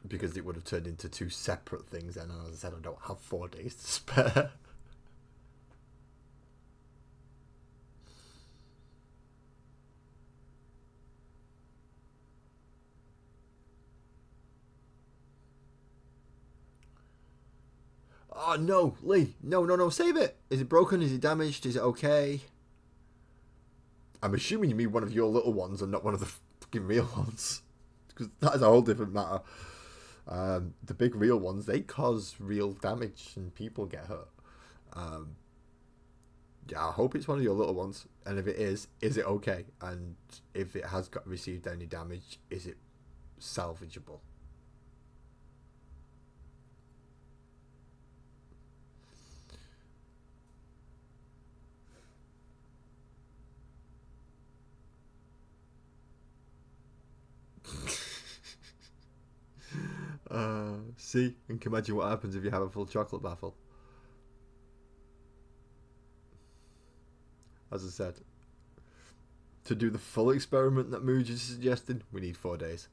Because it would have turned into 2 separate things then, and as I said, I don't have 4 days to spare. Oh no, Lee, no, save it. Is it broken? Is it damaged? Is it okay? I'm assuming you mean one of your little ones and not one of the fucking real ones, because that is a whole different matter. The big real ones, they cause real damage and people get hurt. Yeah, I hope it's one of your little ones, and if it is it okay? And if it has received any damage, is it salvageable? See, and can imagine what happens if you have a full chocolate baffle. As I said, to do the full experiment that Mooj is suggesting, we need 4 days.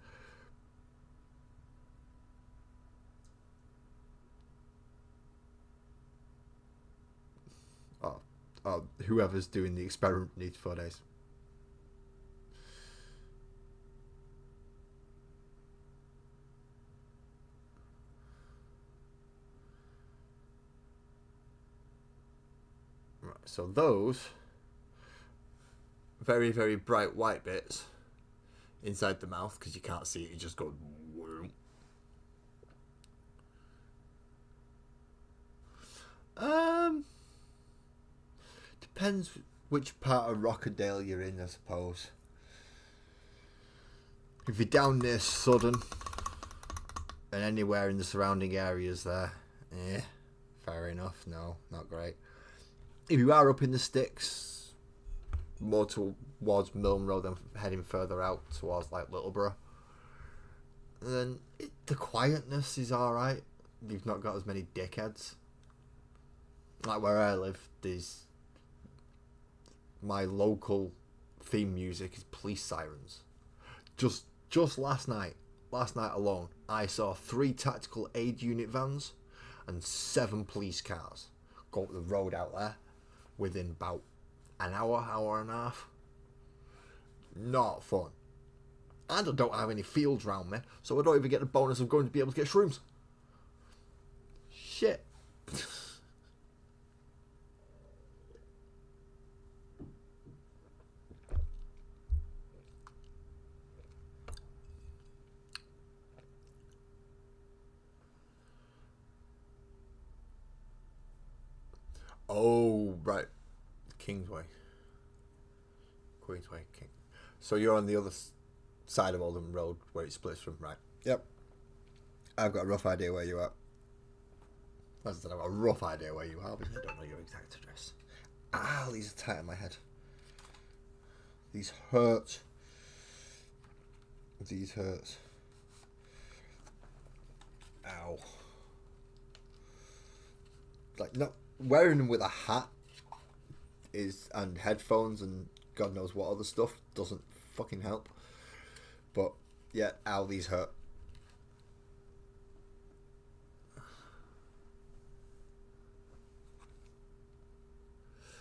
Oh, whoever's doing the experiment needs 4 days. Right, so those very, very bright white bits inside the mouth, because you can't see it, you just go whoom. Depends which part of Rockadale you're in, I suppose. If you're down near Sudden, And anywhere in the surrounding areas there, fair enough. No, not great. If you are up in the sticks, more towards Milne Road and heading further out towards like Littleborough, then the quietness is alright. You've not got as many dickheads. Like where I live, there's my local theme music is police sirens. Just last night alone, I saw 3 tactical aid unit vans and 7 police cars go up the road out there within about an hour and a half. Not fun. And I don't have any fields around me, so I don't even get the bonus of going to be able to get shrooms. Shit. Oh, right. Kingsway. Queensway. So you're on the other side of Oldham Road where it splits from, right? Yep. I've got a rough idea where you are. As I said, I've got a rough idea where you are, but I don't know your exact address. These are tight in my head. These hurt. These hurt. Ow. Like, not wearing them with a hat and headphones and God knows what other stuff doesn't fucking help. But yeah, ow, these hurt.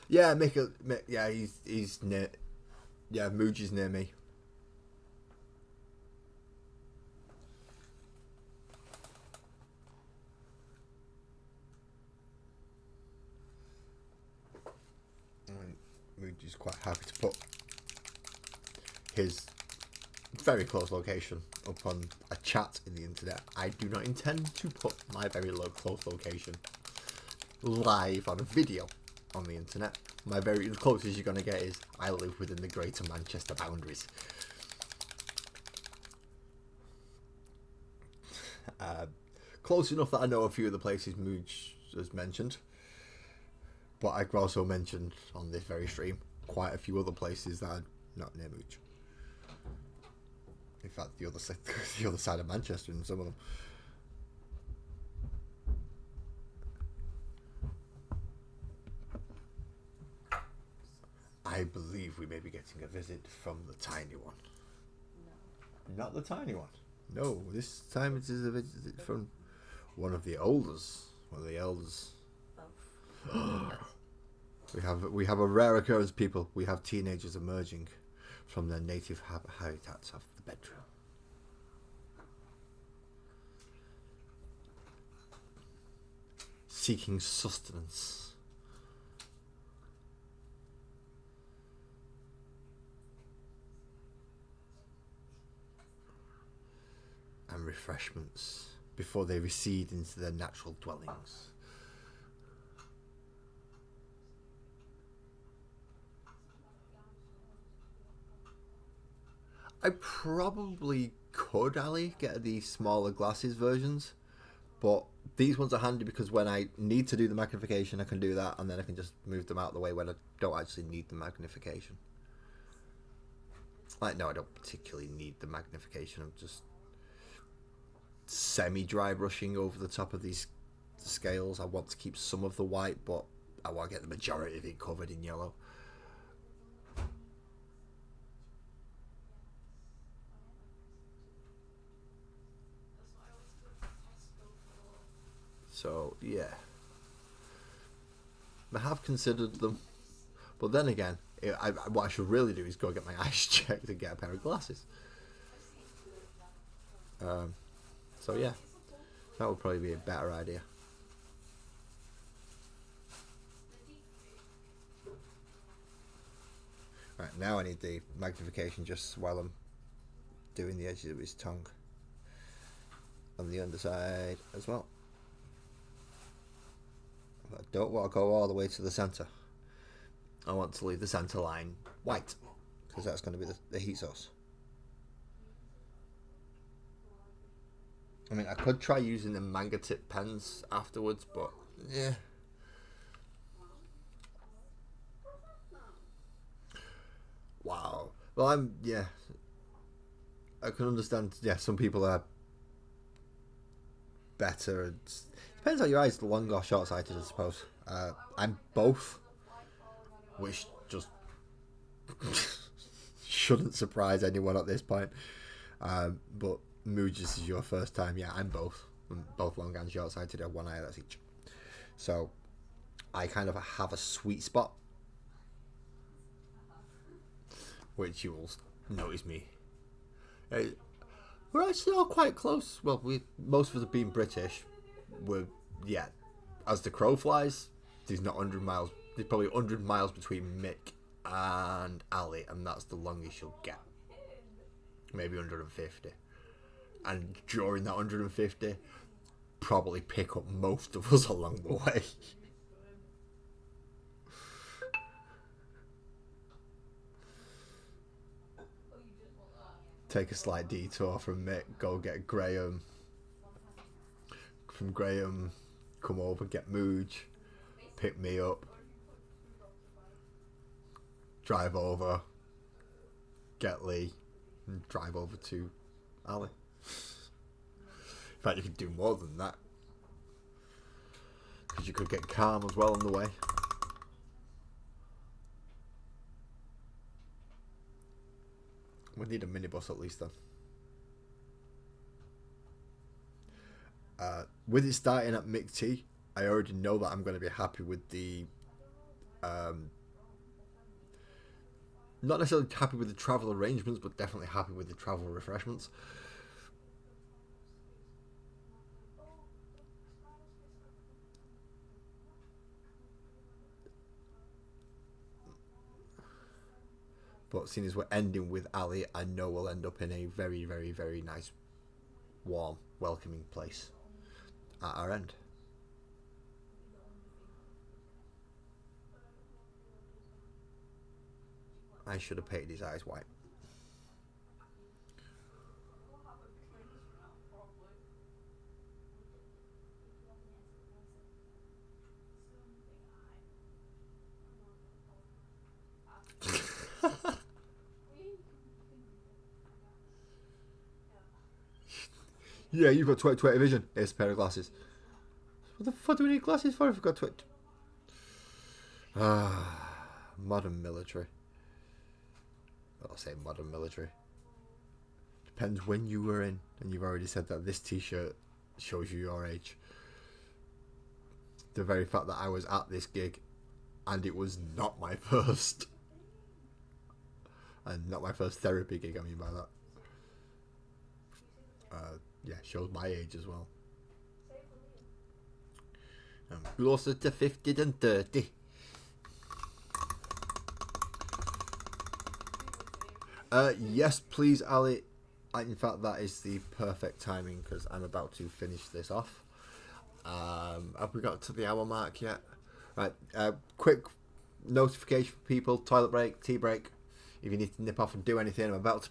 Yeah, yeah, he's near. Yeah, Mooji's near me. Mooji's quite happy to put his very close location up on a chat in the internet. I do not intend to put my very close location live on a video on the internet. The closest you're going to get is I live within the Greater Manchester boundaries. Close enough that I know a few of the places Mooj has mentioned, but I've also mentioned on this very stream quite a few other places that are not near Mooj. In fact, the other side of Manchester in some of them. I believe we may be getting a visit from the tiny one. No. Not the tiny one. No, this time it is a visit from one of the elders. One of the elders. We have a rare occurrence, people. We have teenagers emerging from their native habitats of the bedroom. Seeking sustenance. And refreshments before they recede into their natural dwellings. I probably could, Ali, get the smaller glasses versions, but these ones are handy because when I need to do the magnification, I can do that, and then I can just move them out of the way when I don't actually need the magnification. Like, no, I don't particularly need the magnification. I'm just semi-dry brushing over the top of these scales. I want to keep some of the white, but I want to get the majority of it covered in yellow. So, yeah. I have considered them. But then again, what I should really do is go get my eyes checked and get a pair of glasses. So, yeah. That would probably be a better idea. Right, now I need the magnification just while I'm doing the edges of his tongue. On the underside as well. I don't want to go all the way to the centre. I want to leave the centre line white, because that's going to be the heat source. I mean, I could try using the manga tip pens afterwards, but yeah. Wow. Well, yeah. I can understand. Yeah, some people are better. Depends on your eyes, long or short sighted, I suppose. I'm both, which just shouldn't surprise anyone at this point. But Mooj, this is your first time. Yeah, I'm both. I'm both long and short sighted. I have one eye, that's each. So I kind of have a sweet spot, which you will notice me. We're actually all quite close. Well, most of us have been British. As the crow flies, there's not 100 miles. There's probably 100 miles between Mick and Ali, and that's the longest you'll get. Maybe 150. And during that 150, probably pick up most of us along the way. Take a slight detour from Mick, go get Graham. From Graham, come over, get Mooj, pick me up, drive over, get Lee, and drive over to Ali. In fact, you could do more than that, because you could get Calm as well on the way. We need a minibus at least then. With it starting at Mick T, I already know that I'm going to be happy with the... not necessarily happy with the travel arrangements, but definitely happy with the travel refreshments. But seeing as we're ending with Ali, I know we'll end up in a very, very, very nice, warm, welcoming place at our end. I should have painted his eyes white. Yeah, you've got 20/20 vision. Here's a pair of glasses. What the fuck do we need glasses for if we've got 20? Modern military. Well, I'll say modern military. Depends when you were in, and you've already said that this t-shirt shows you your age. The very fact that I was at this gig, and it was not my first. And not my first therapy gig, I mean by that. Yeah, shows my age as well. I'm closer to 50 than 30. Yes, please, Ali. In fact, that is the perfect timing because I'm about to finish this off. Have we got to the hour mark yet? Right, quick notification for people, toilet break, tea break. If you need to nip off and do anything, I'm about to...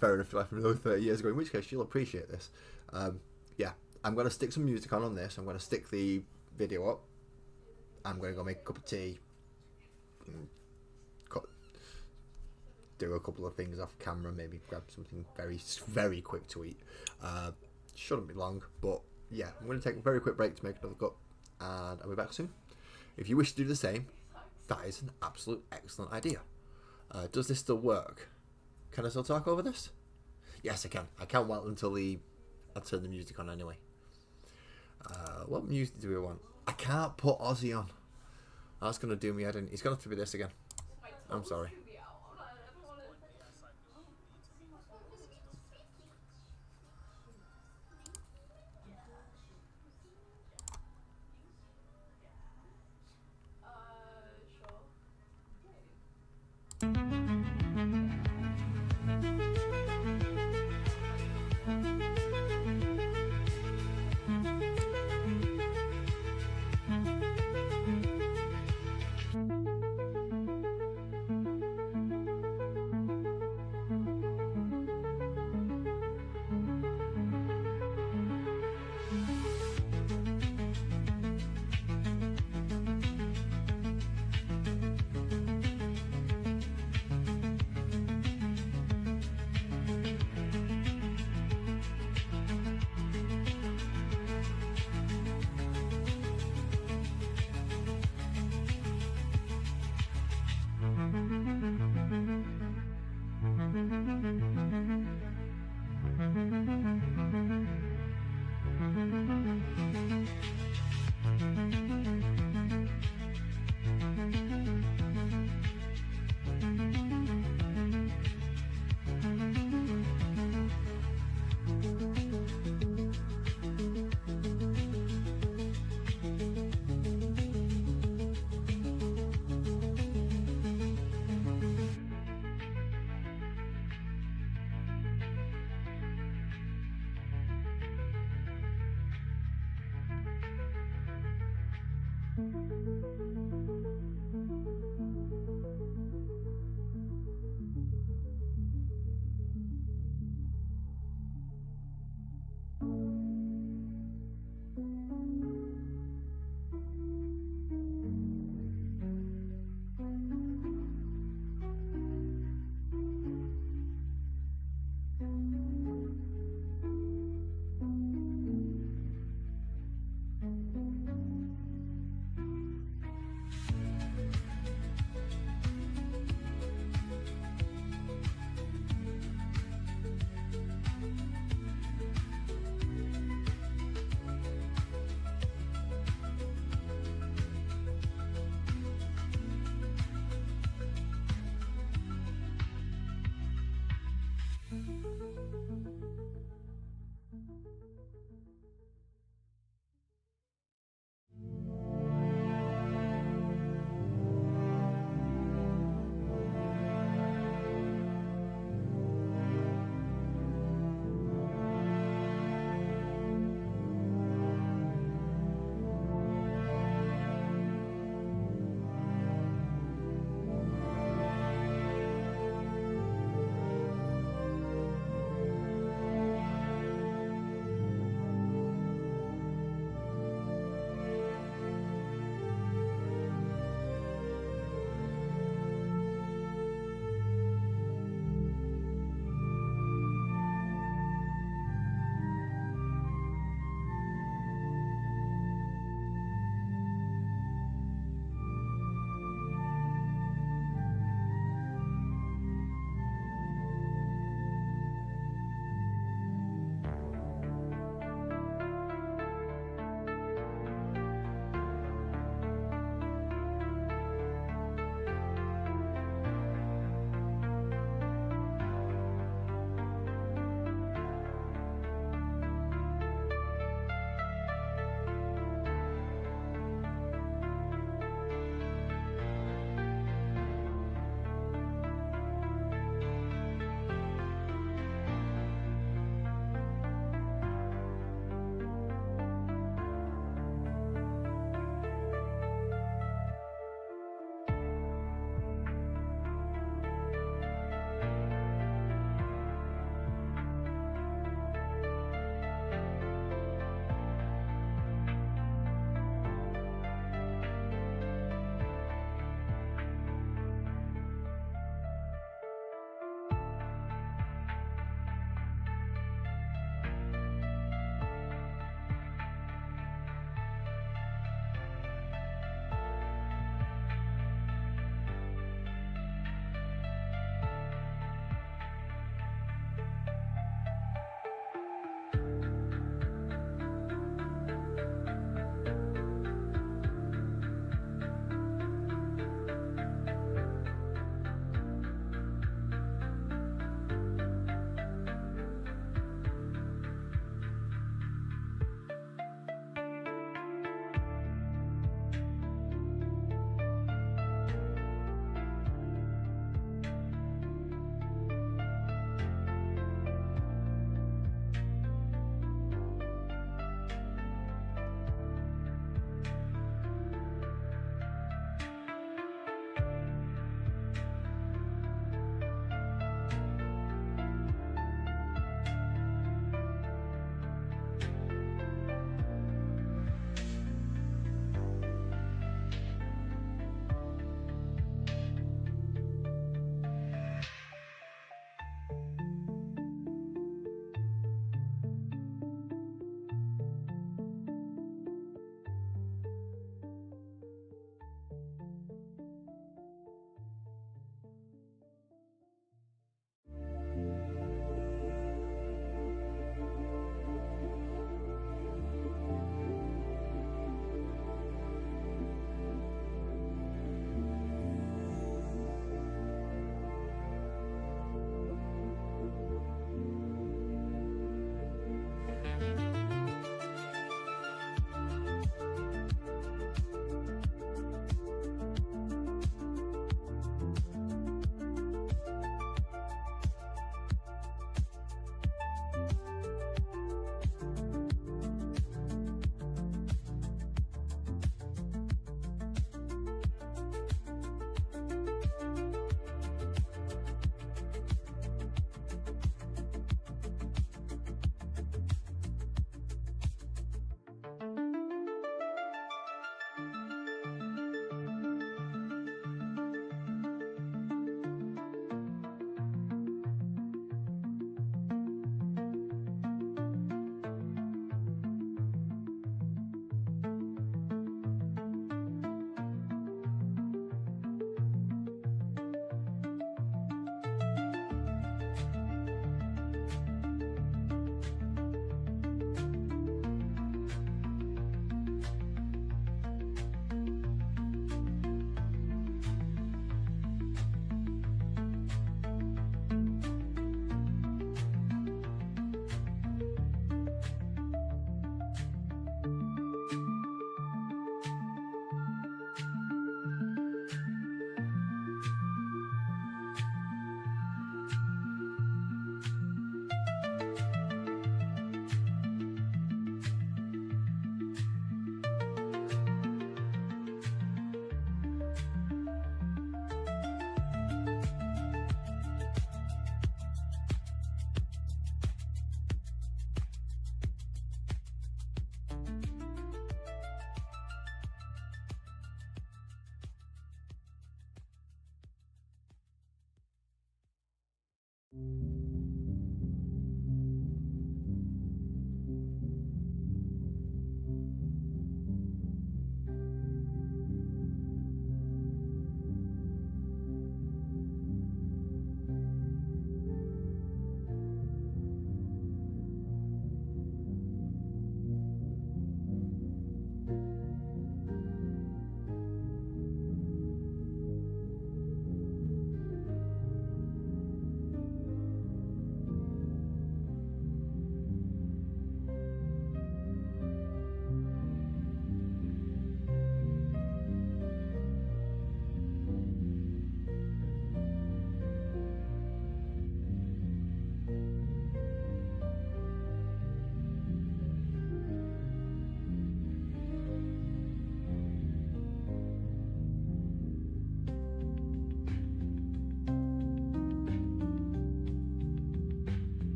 fair enough, left from another 30 years ago, in which case you'll appreciate this. Yeah, I'm going to stick some music on this. I'm going to stick the video up. I'm going to go make a cup of tea. Do a couple of things off camera, maybe grab something very, very quick to eat. Shouldn't be long, but yeah, I'm going to take a very quick break to make another cup, and I'll be back soon. If you wish to do the same, that is an absolute excellent idea. Does this still work? Can I still talk over this? Yes, I can. I can't wait until I turn the music on anyway. What music do we want? I can't put Ozzy on. That's going to do me head in. It's going to have to be this again. I'm sorry.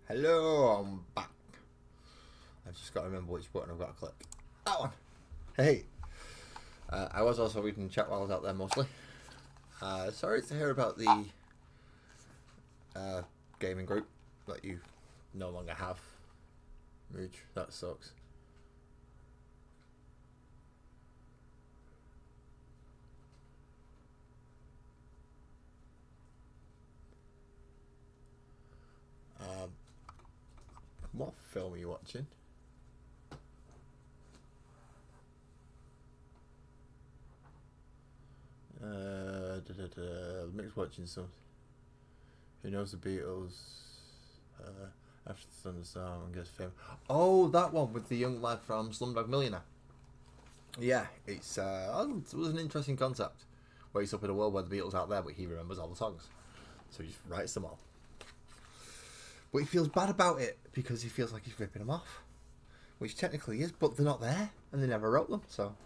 Hello, I'm back. I've just got to remember which button I've got to click. That one. Hey. I was also reading chat while I was out there mostly. Sorry to hear about the gaming group that you no longer have. Mooch, that sucks. What film are you watching? Mick's watching some. Who knows the Beatles? After the Thunderstorm and gets famous. Oh, that one with the young lad from Slumdog Millionaire. Yeah, it was an interesting concept. Where he's up in a world where the Beatles are out there, but he remembers all the songs, so he just writes them all. But he feels bad about it because he feels like he's ripping them off, which technically is, but they're not there and they never wrote them. So,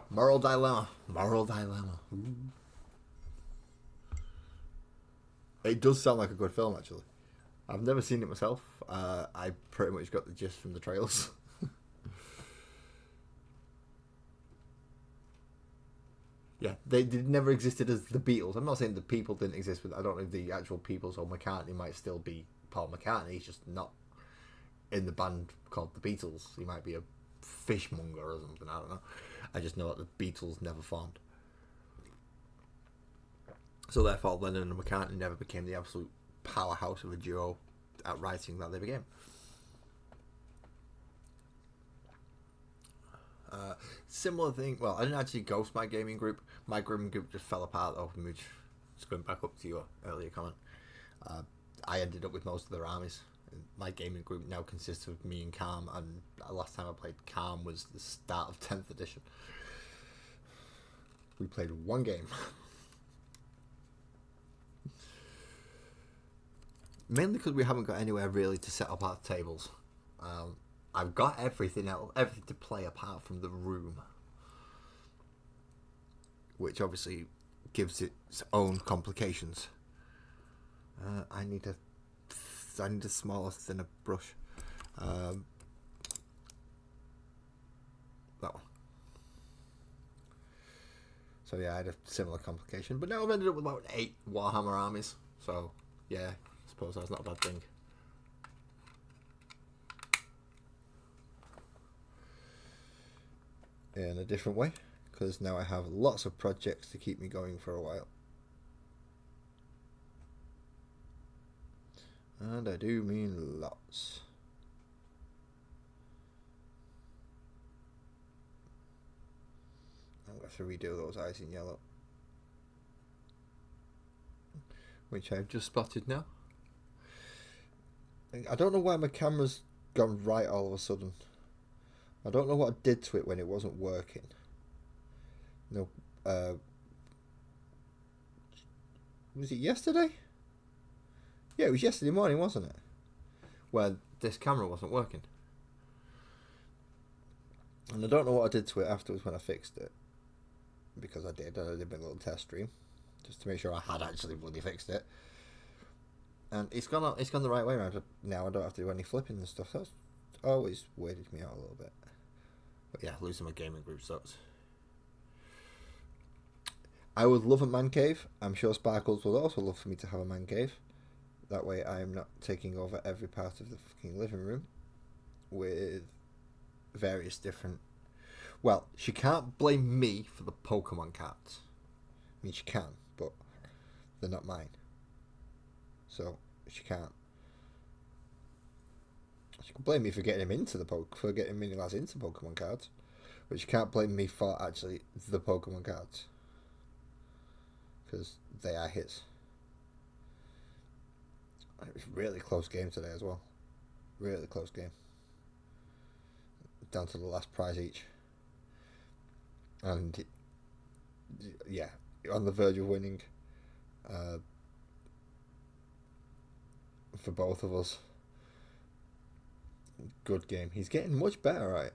moral dilemma. Moral dilemma. Ooh. It does sound like a good film, actually. I've never seen it myself. I pretty much got the gist from the trailers. Yeah, they never existed as the Beatles. I'm not saying the people didn't exist, but I don't know if the actual people, so McCartney might still be Paul McCartney. He's just not in the band called the Beatles. He might be a fishmonger or something, I don't know. I just know that the Beatles never formed. So therefore, Lennon and McCartney never became the absolute powerhouse of a duo at writing that they became. Similar thing. Well, I didn't actually ghost my gaming group. My gaming group just fell apart though. Just going back up to your earlier comment. I ended up with most of their armies. My gaming group now consists of me and Calm, and last time I played Calm was the start of 10th edition. We played one game. Mainly because we haven't got anywhere really to set up our tables. I've got everything else, everything to play apart from the room, which obviously gives it its own complications. I need a smaller, thinner brush. That one. So yeah, I had a similar complication, but now I've ended up with about 8 Warhammer armies. So yeah, I suppose that's not a bad thing. In a different way, because now I have lots of projects to keep me going for a while. And I do mean lots. I'm going to have to redo those eyes in yellow, which I've just spotted now. I don't know why my camera's gone right all of a sudden. I don't know what I did to it when it wasn't working. No, was it yesterday? Yeah, it was yesterday morning, wasn't it? Where this camera wasn't working. And I don't know what I did to it afterwards when I fixed it. Because I did my little test stream. Just to make sure I had actually bloody fixed it. And it's gone the right way around. Now I don't have to do any flipping and stuff. That's always weirded me out a little bit. But yeah, losing my gaming group sucks. I would love a man cave. I'm sure Sparkles would also love for me to have a man cave. That way I am not taking over every part of the fucking living room with various different... Well, she can't blame me for the Pokemon cards. I mean, she can, but they're not mine. So, she can't. She can blame me for getting him into for getting Mini-Lads into Pokemon cards, but she can't blame me for actually the Pokemon cards, because they are his. It was a really close game today as well. Really close game. Down to the last prize each. And yeah, on the verge of winning for both of us. Good game. He's getting much better at it,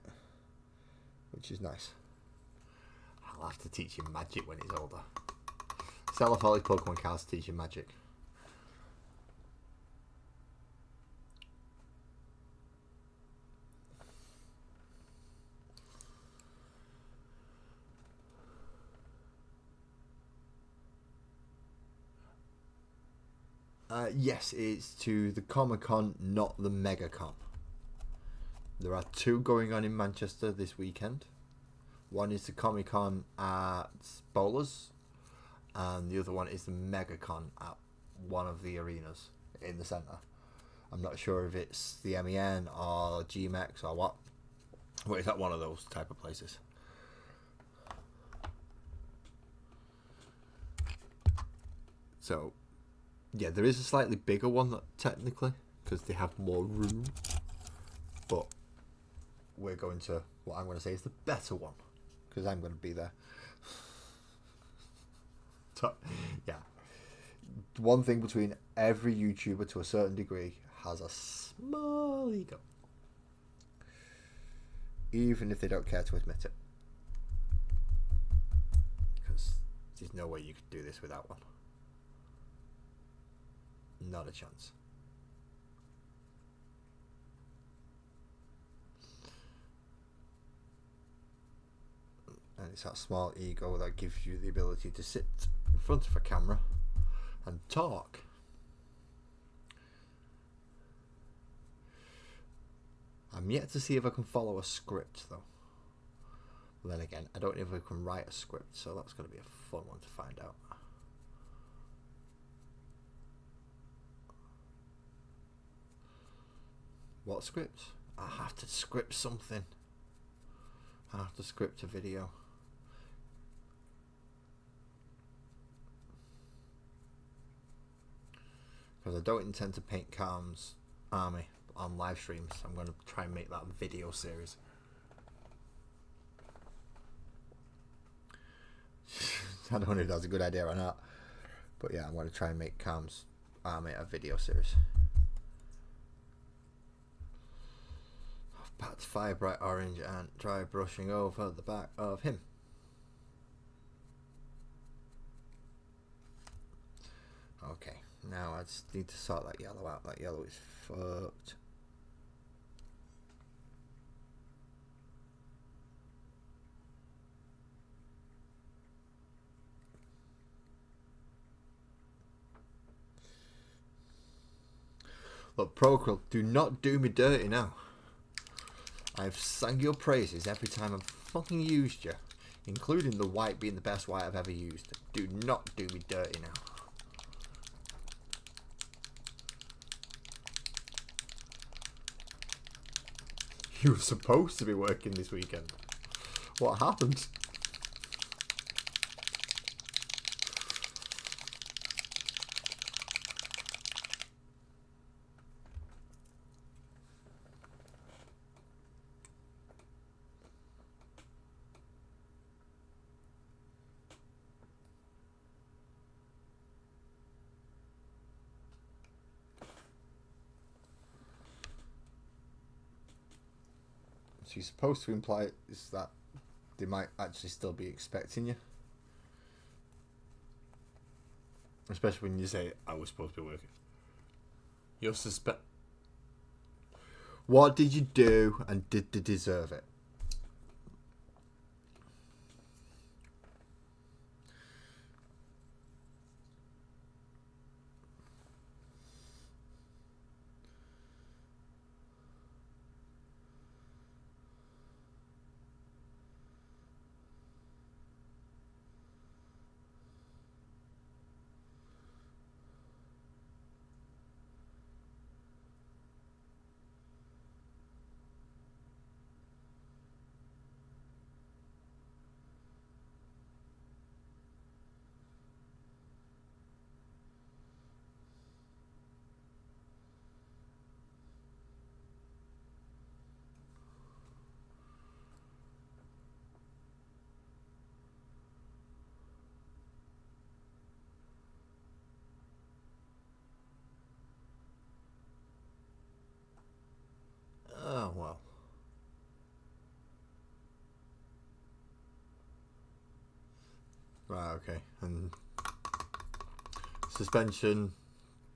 which is nice. I'll have to teach him magic when he's older. Sell off all his Pokemon cards to teach him magic. Yes, it's to the Comic-Con, not the MegaCon. There are two going on in Manchester this weekend. One is the Comic-Con at Bowlers, and the other one is the MegaCon at one of the arenas in the centre. I'm not sure if it's the MEN or GMX or what, but it's at one of those type of places. So, yeah, there is a slightly bigger one that technically, because they have more room, but we're going to, what I'm going to say is the better one, because I'm going to be there. So, yeah. One thing between every YouTuber to a certain degree has a small ego. Even if they don't care to admit it. Because there's no way you could do this without one. Not a chance. And it's that small ego that gives you the ability to sit in front of a camera and talk. I'm yet to see if I can follow a script though. But then again, I don't know if I can write a script, so that's going to be a fun one to find out. What script? I have to script something. I have to script a video. Because I don't intend to paint Calm's army on live streams. I'm going to try and make that a video series. I don't know if that's a good idea or not. But yeah, I'm going to try and make Calm's army a video series. I've packed 5 bright orange and dry brushing over the back of him. Okay, now I just need to sort that yellow out. That yellow is fucked. Look, Procryl, do not do me dirty now. I've sang your praises every time I've fucking used you, including the white being the best white I've ever used. Do not do me dirty now. You were supposed to be working this weekend. What happened? So you're supposed to imply is that they might actually still be expecting you. Especially when you say, I was supposed to be working. You're What did you do and did they deserve it? Oh, well. Right, okay. And suspension,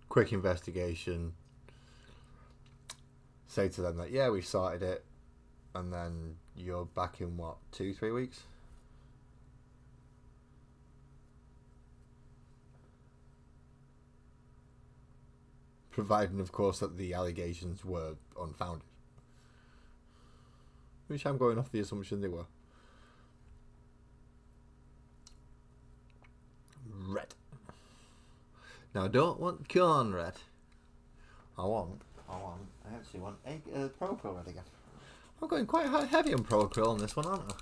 quick investigation. Say to them that, yeah, we've sorted it. And then you're back in, what, 2-3 weeks? providing, of course, that the allegations were unfounded. Which I'm going off the assumption they were. Red. Now, I don't want corn red. I actually want Pro Krill red again. I'm going quite heavy on Pro Krill on this one, aren't I?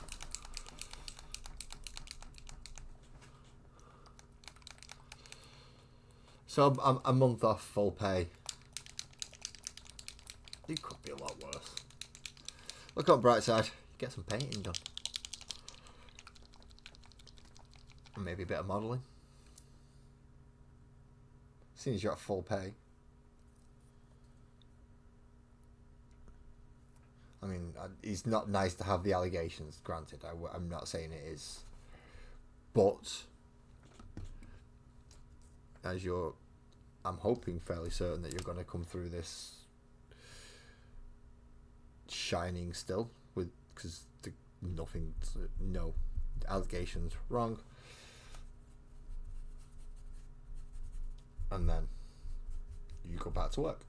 So I'm a month off full pay. It could be a lot worse. Look on the bright side, get some painting done. And maybe a bit of modelling. Seeing as you're at full pay. I mean, it's not nice to have the allegations, granted. I'm not saying it is. But, as I'm hoping fairly certain that you're going to come through this shining still, because no allegations wrong. And then you go back to work.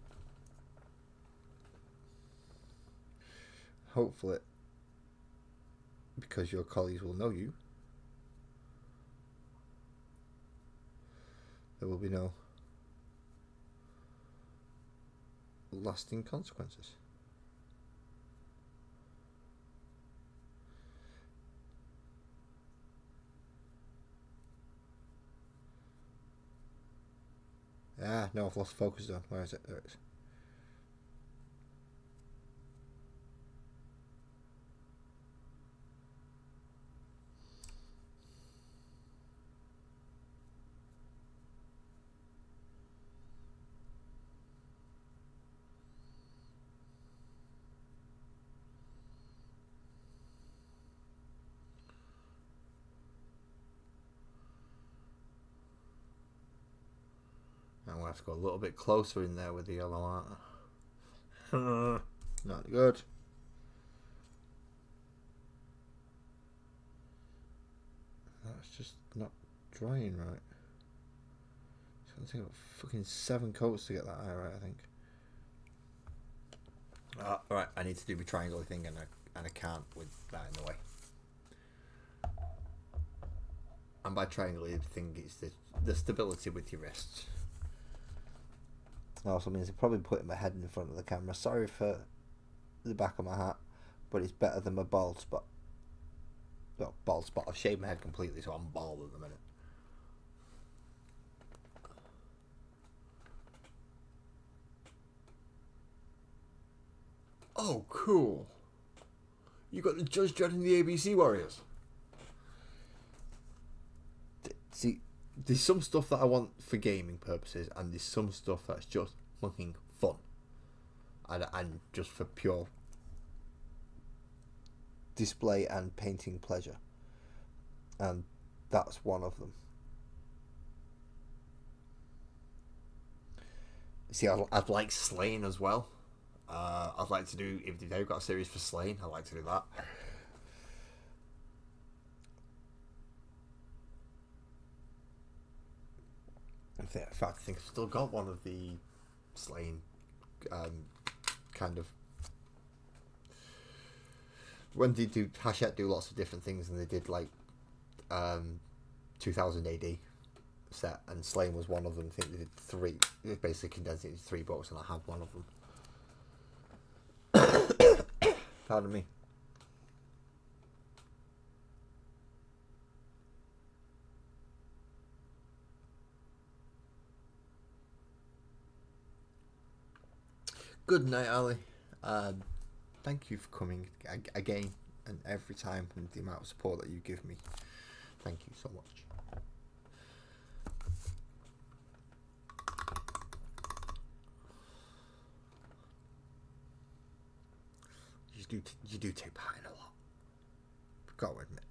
Hopefully, because your colleagues will know you, there will be no lasting consequences. No, I've lost focus on. Where is it? There it is. I'm going to have to go a little bit closer in there with the yellow, aren't I? Not good. That's just not drying right. It's going to take about fucking 7 coats to get that eye right, I think. Right, I need to do my triangle thing, and I can't with that in the way. And by triangle thing, it's the stability with your wrists. Also means I'm probably putting my head in front of the camera. Sorry for the back of my hat, but it's better than my bald spot. Well, bald spot. I've shaved my head completely, so I'm bald at the minute. Oh, cool. You got the Judge Dredd and the ABC Warriors. See, there's some stuff that I want for gaming purposes, and there's some stuff that's just fucking fun, and just for pure display and painting pleasure, and that's one of them. See, I'd like Slain as well. I'd like to do, if they've got a series for Slain, I'd like to do that. In fact, I think I've still got one of the Slain kind of. When they do, Hachette do lots of different things, and they did like 2000 AD set, and Slain was one of them. I think they did 3. They basically condensed it into 3 books, and I have one of them. Pardon me. Good night, Ali. Thank you for coming again and every time, and the amount of support that you give me. Thank you so much. You do take part in a lot. I've got to admit.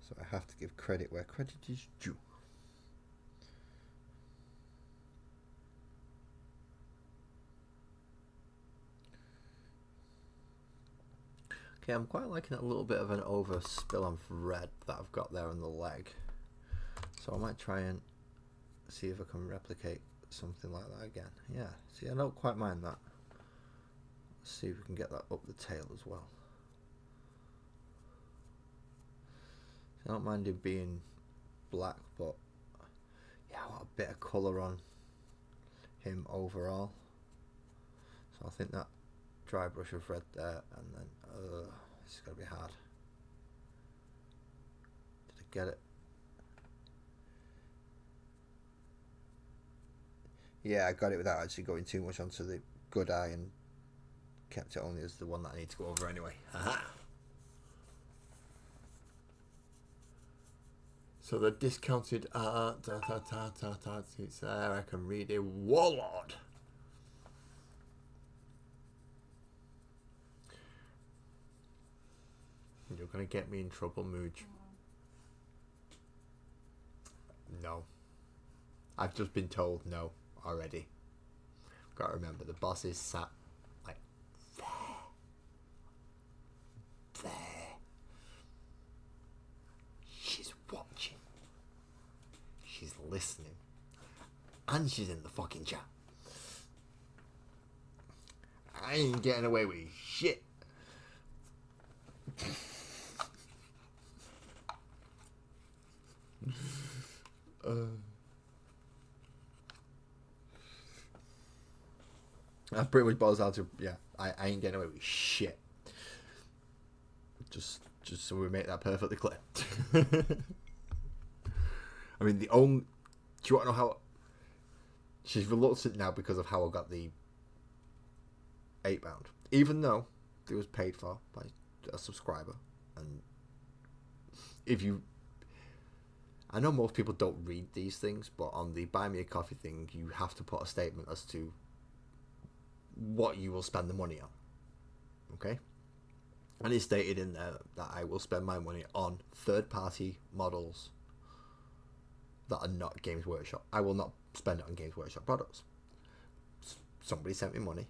So I have to give credit where credit is due. Okay, I'm quite liking a little bit of an overspill on red that I've got there on the leg. So I might try and see if I can replicate something like that again. Yeah, see, I don't quite mind that. Let's see if we can get that up the tail as well. I don't mind it being black, but yeah, I want a bit of colour on him overall. So I think that dry brush of red there, and then it's gonna be hard. Did I get it? Yeah, I got it without actually going too much onto the good eye, and kept it only as the one that I need to go over anyway. Aha! So the discounted it's there. I can read it. Warlord. You're gonna get me in trouble, Mooch. No. I've just been told no already. Gotta remember, the boss is sat like there. She's watching. She's listening. And she's in the fucking chat. I ain't getting away with shit. That pretty much boils down to, yeah, I ain't getting away with shit. Just so we make that perfectly clear. I mean, the only... Do you want to know how... She's reluctant now because of how I got the £8. Even though it was paid for by a subscriber. And if you... I know most people don't read these things, but on the Buy Me a Coffee thing, you have to put a statement as to what you will spend the money on. Okay? And it's stated in there that I will spend my money on third-party models that are not Games Workshop. I will not spend it on Games Workshop products. Somebody sent me money,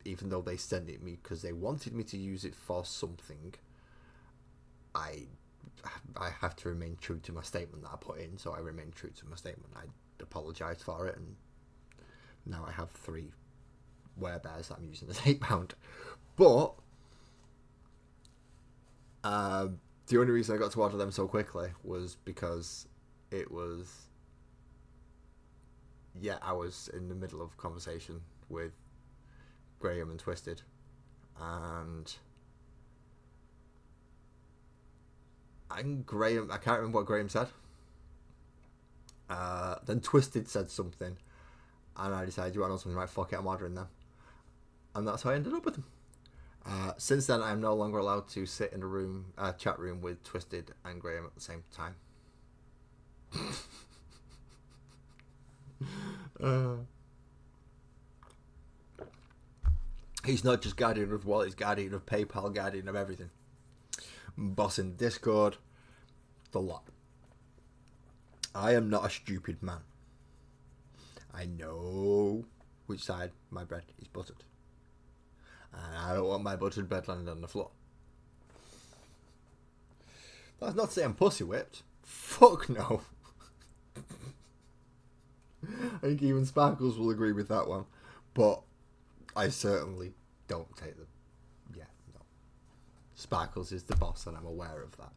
even though they sent it me because they wanted me to use it for something. I have to remain true to my statement that I put in, so I remain true to my statement. I apologised for it, and now I have 3 werebears that I'm using as £8. But the only reason I got to order them so quickly was because it was, yeah, I was in the middle of conversation with Graham and Twisted, and Graham, I can't remember what Graham said. Then Twisted said something, and I decided, you want to know something, right, fuck it, I'm ordering them. And that's how I ended up with them. Since then, I'm no longer allowed to sit in a chat room with Twisted and Graham at the same time. He's not just guardian of wallet, he's guardian of PayPal, guardian of everything. Boss in Discord, the lot. I am not a stupid man. I know which side my bread is buttered. And I don't want my buttered bread landing on the floor. That's not to say I'm pussy whipped. Fuck no. I think even Sparkles will agree with that one. But I certainly don't take the... Yeah, no. Sparkles is the boss and I'm aware of that.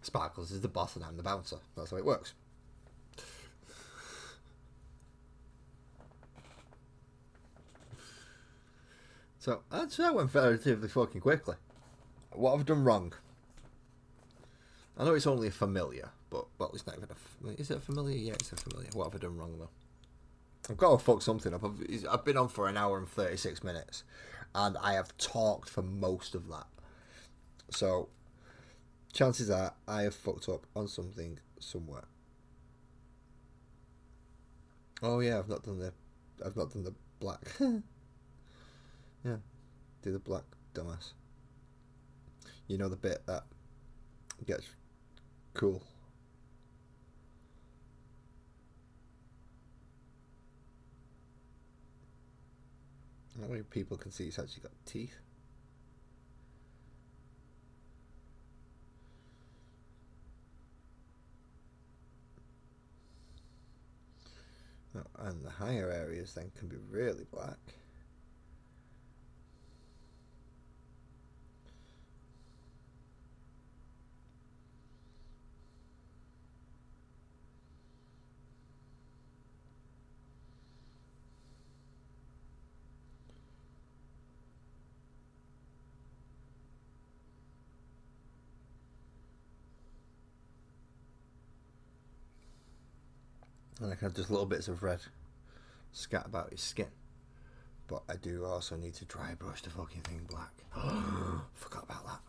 Sparkles is the boss and I'm the bouncer. That's how it works. So, that went relatively fucking quickly. What have I done wrong? I know it's only a familiar, but, well, it's not even a... Is it a familiar? Yeah, it's a familiar. What have I done wrong, though? I've got to fuck something up. I've been on for an hour and 36 minutes, and I have talked for most of that. So, chances are I have fucked up on something somewhere. Oh yeah, I've not done the black. Yeah, do the black, dumbass. You know the bit that gets cool. Not many people can see it's actually got teeth. And the higher areas then can be really black. And I can have just little bits of red scat about his skin. But I do also need to dry brush the fucking thing black. Forgot about that.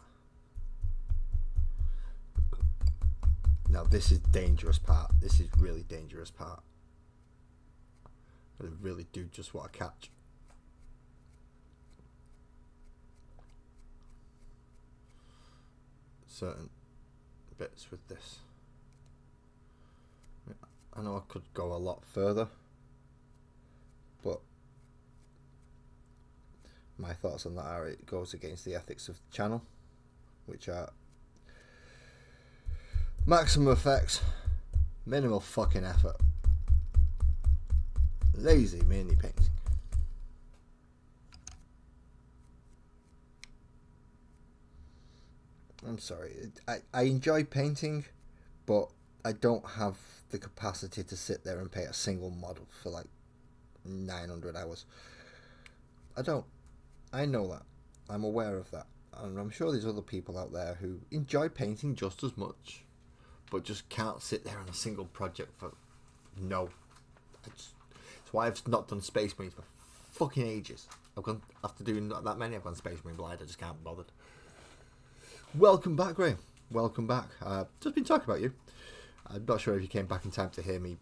Now this is dangerous part. This is really dangerous part. I really do just want to catch. Certain bits with this. I know I could go a lot further, but my thoughts on that are it goes against the ethics of the channel, which are maximum effects, minimal fucking effort, lazy mini painting. I'm sorry, I enjoy painting, but I don't have the capacity to sit there and paint a single model for like 900 hours. I don't. I know that. I'm aware of that. And I'm sure there's other people out there who enjoy painting just as much, but just can't sit there on a single project for... No. That's why I've not done Space Marines for fucking ages. After doing that many, I've gone Space Marine blind. I just can't be bothered. Welcome back, Graham. Welcome back. Just been talking about you. I'm not sure if you came back in time to hear me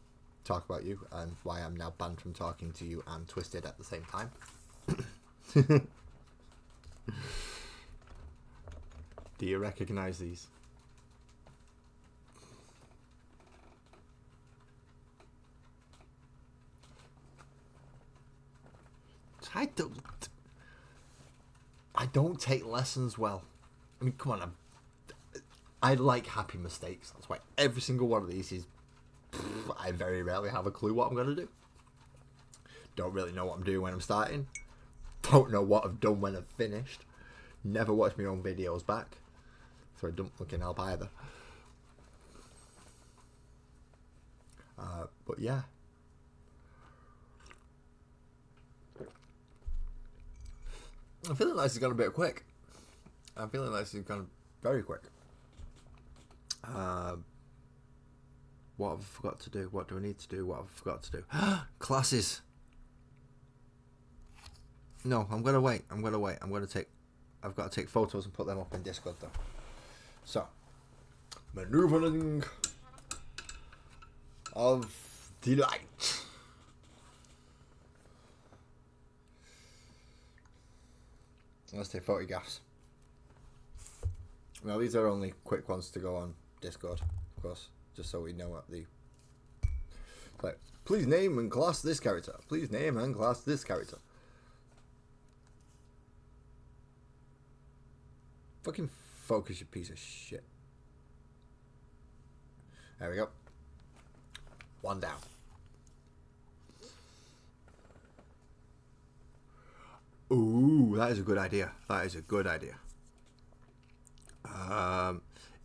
talk about you and why I'm now banned from talking to you and Twisted at the same time. Do you recognise these? I don't take lessons well. I mean, come on, I like happy mistakes. That's why every single one of these is... I very rarely have a clue what I'm going to do. Don't really know what I'm doing when I'm starting. Don't know what I've done when I've finished. Never watched my own videos back. So I don't fucking help either. But yeah. I'm feeling like this is going a bit quick. I'm feeling like this is going very quick. What have I forgot to do? What do I need to do? What have I forgot to do? Classes. No, I'm gonna wait. I've got to take photos and put them up in Discord though. So, maneuvering of delight. Let's take photographs. Now these are only quick ones to go on Discord, of course, just so we know what the... Like, please name and class this character. Please name and class this character. Fucking focus, you piece of shit. There we go. One down. Ooh, that is a good idea. That is a good idea.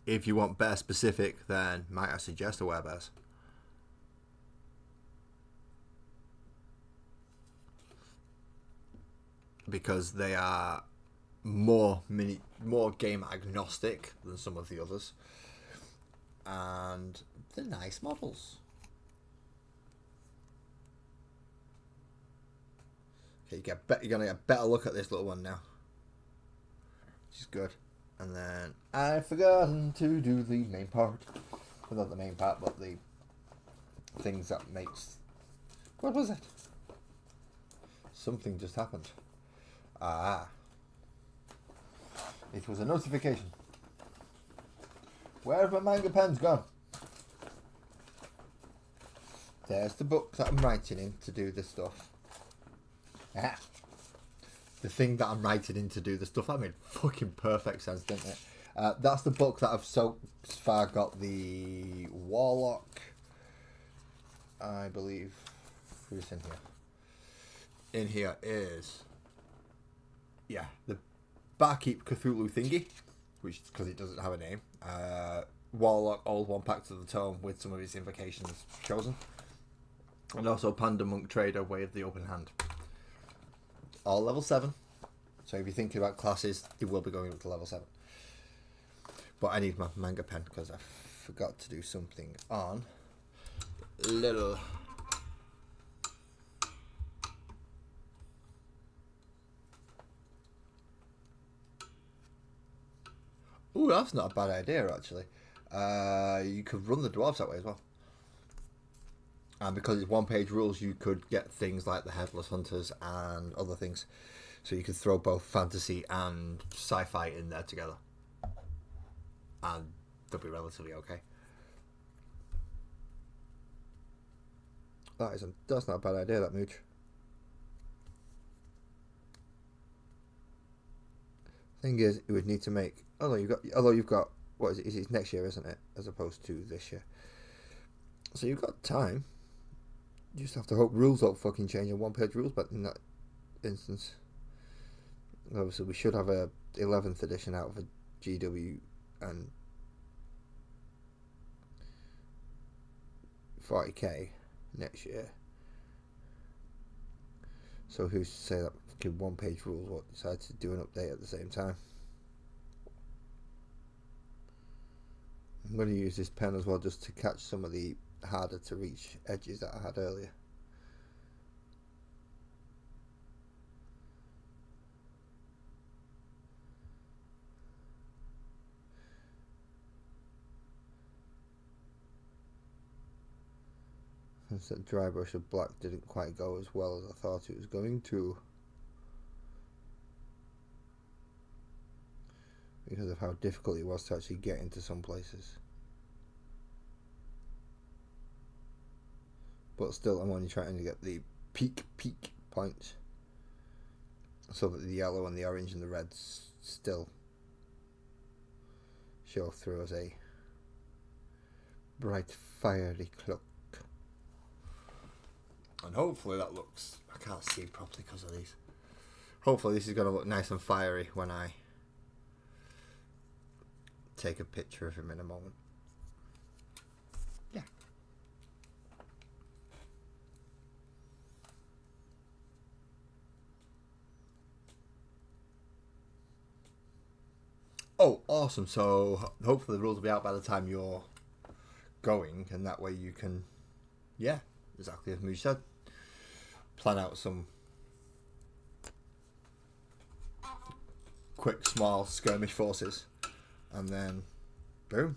If you want bear specific, then might I suggest a werebears? Because they are more game agnostic than some of the others, and they're nice models. Okay, you're gonna get a better look at this little one now, which is good. And then I've forgotten to do the main part. Well, not the main part, but the things that makes... What was it? Something just happened. Ah. It was a notification. Where have my manga pens gone? There's the book that I'm writing in to do this stuff. Ah. The thing that I'm writing in to do the stuff, that made fucking perfect sense, didn't it? That's the book that I've so far got the Warlock, I believe, Who's in here? In here is, yeah, the Barkeep Cthulhu thingy, which because it doesn't have a name. Warlock, Old One, Pact of the Tome with some of his invocations chosen, and also Panda Monk Trader, Way of the Open Hand. All level 7. So if you're thinking about classes, they will be going up to level 7. But I need my manga pen because I forgot to do something on little. Ooh, that's not a bad idea actually. You could run the dwarves that way as well. And because it's one-page rules, you could get things like the Headless Hunters and other things. So you could throw both fantasy and sci-fi in there together. And they'll be relatively okay. That's not a bad idea, that Mooch. Thing is, you would need to make. Although you've got what is it? It's next year, isn't it? As opposed to this year. So you've got time. You just have to hope rules don't fucking change in one-page rules, but in that instance, obviously we should have a 11th edition out for GW and 40k next year. So who's to say that fucking one-page rules won't decide to do an update at the same time? I'm going to use this pen as well just to catch some of the harder to reach edges that I had earlier. That dry brush of black didn't quite go as well as I thought it was going to, because of how difficult it was to actually get into some places. But still, I'm only trying to get the peak points so that the yellow and the orange and the reds still show through as a bright fiery cloak. And hopefully that looks... I can't see properly because of these. Hopefully this is going to look nice and fiery when I take a picture of him in a moment. Yeah. Oh, awesome. So hopefully the rules will be out by the time you're going, and that way you can, yeah, exactly as Mooch said, plan out some quick, small skirmish forces, and then boom,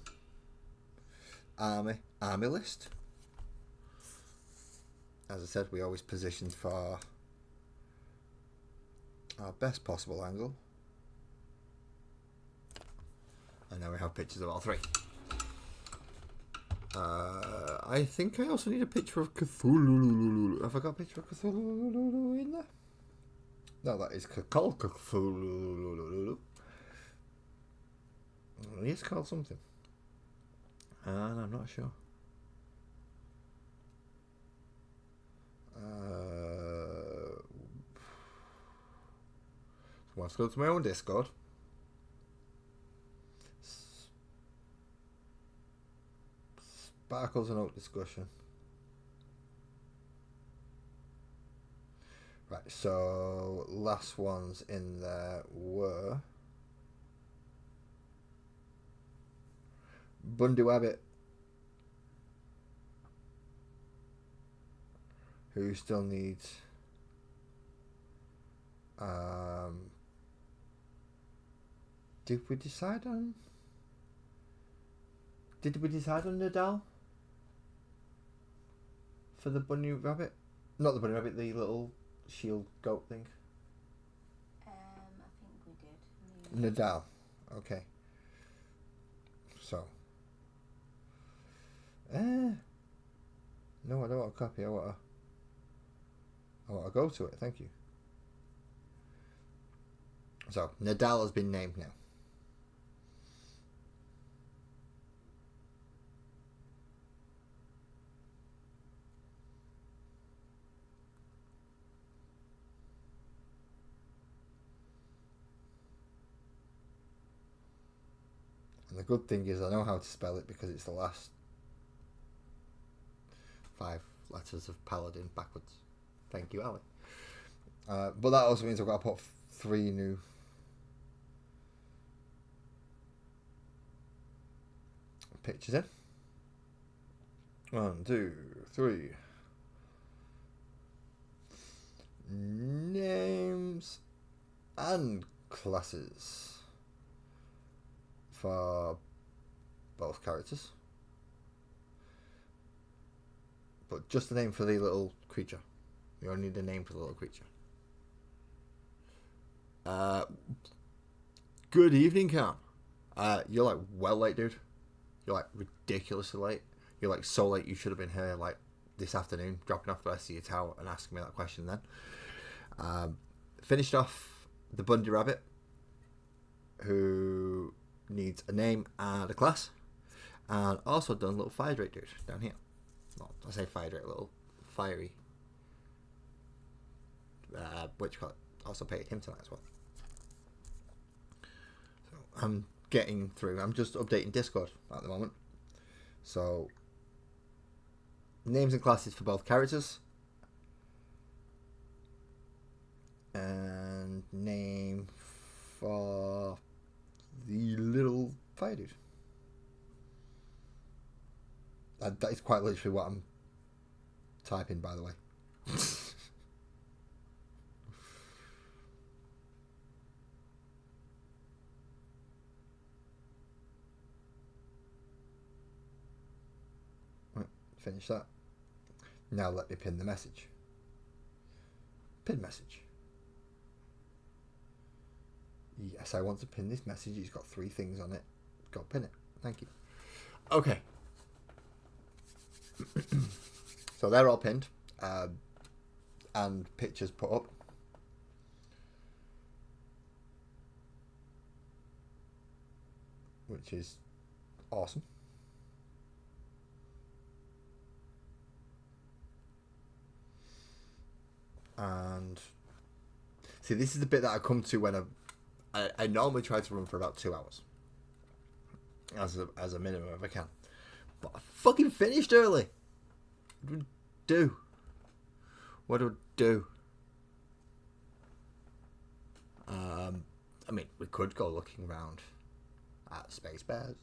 army list. As I said, we always positioned for our best possible angle, and now we have pictures of all three. I think I also need a picture of Cthulhu. Have I got a picture of Cthulhu in there? No, that is called Cthulhu. It's called something. And I'm not sure. So I have to go to my own Discord. Sparkles and Oak discussion. Right, so last ones in there were Bundy Wabbit, who still needs did we decide on Nadal for the bunny rabbit? Not the bunny rabbit, the little shield goat thing. I think we did. Nadal. Okay. So. No, I don't want a copy. I want to go to it. Thank you. So Nadal has been named now. And the good thing is I know how to spell it because it's the last 5 letters of Paladin backwards. Thank you, Ali. But that also means I've got to put 3 new pictures in. 1, 2, 3. Names and classes for both characters. But just a name for the little creature. You only need a name for the little creature. Good evening, Cam. You're like well late, dude. You're like ridiculously late. You're like so late you should have been here like this afternoon, dropping off the rest of your towel and asking me that question then. Finished off the Bundy Rabbit, who needs a name and a class. And also done a little fire drake dude down here. Well, I say fire drake, little fiery. Which also paid him tonight as well. So I'm getting through. I'm just updating Discord at the moment. So names and classes for both characters. And name for the little fire dude. That is quite literally what I'm typing, by the way. Right, finish that. Now let me pin the message. Pin message. Yes, I want to pin this message. It's got 3 things on it. Got to pin it. Thank you. Okay. So they're all pinned. And pictures put up. Which is awesome. And see, this is the bit that I come to when I normally try to run for about 2 hours as a minimum if I can, but I fucking finished early. What do I do? I mean, we could go looking around at Space Bears.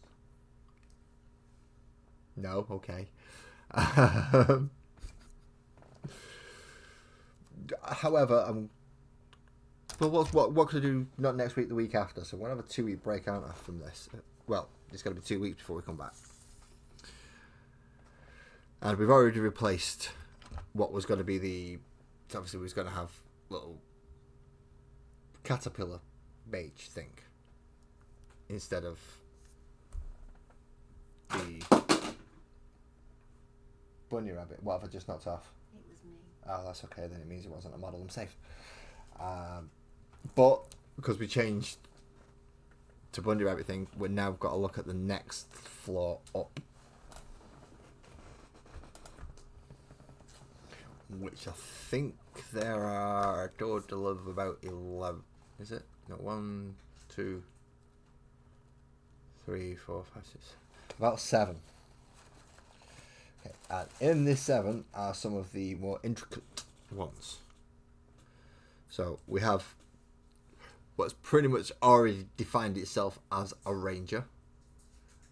No, okay. However, but what could I do? Not next week, the week after. So we'll have a 2-week break, aren't I, from this? Well, it's going to be 2 weeks before we come back. And we've already replaced what was going to be obviously we was going to have little caterpillar mage thing instead of the bunny rabbit. What have I just knocked off? It was me. Oh, that's okay. Then it means it wasn't a model. I'm safe. But because we changed to Bundy Rabbit thing, we've now got to look at the next floor up, which I think there are a total of about 11. Is it? No, 1, 2, 3, 4, 5, 6. About 7. Okay, and in this 7 are some of the more intricate ones. So we have what's pretty much already defined itself as a ranger,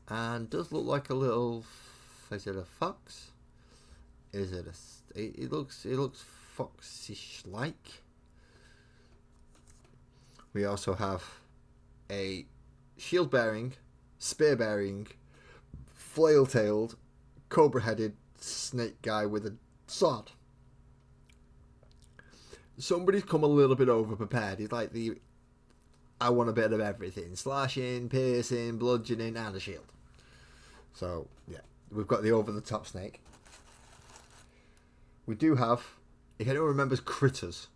and does look like a little. Is it a fox? Is it a? It looks foxish like. We also have a shield bearing, spear bearing, flail tailed, cobra headed snake guy with a sword. Somebody's come a little bit over prepared. He's like I want a bit of everything. Slashing, piercing, bludgeoning, and a shield. So, yeah. We've got the over-the-top snake. We do have, if anyone remembers Critters,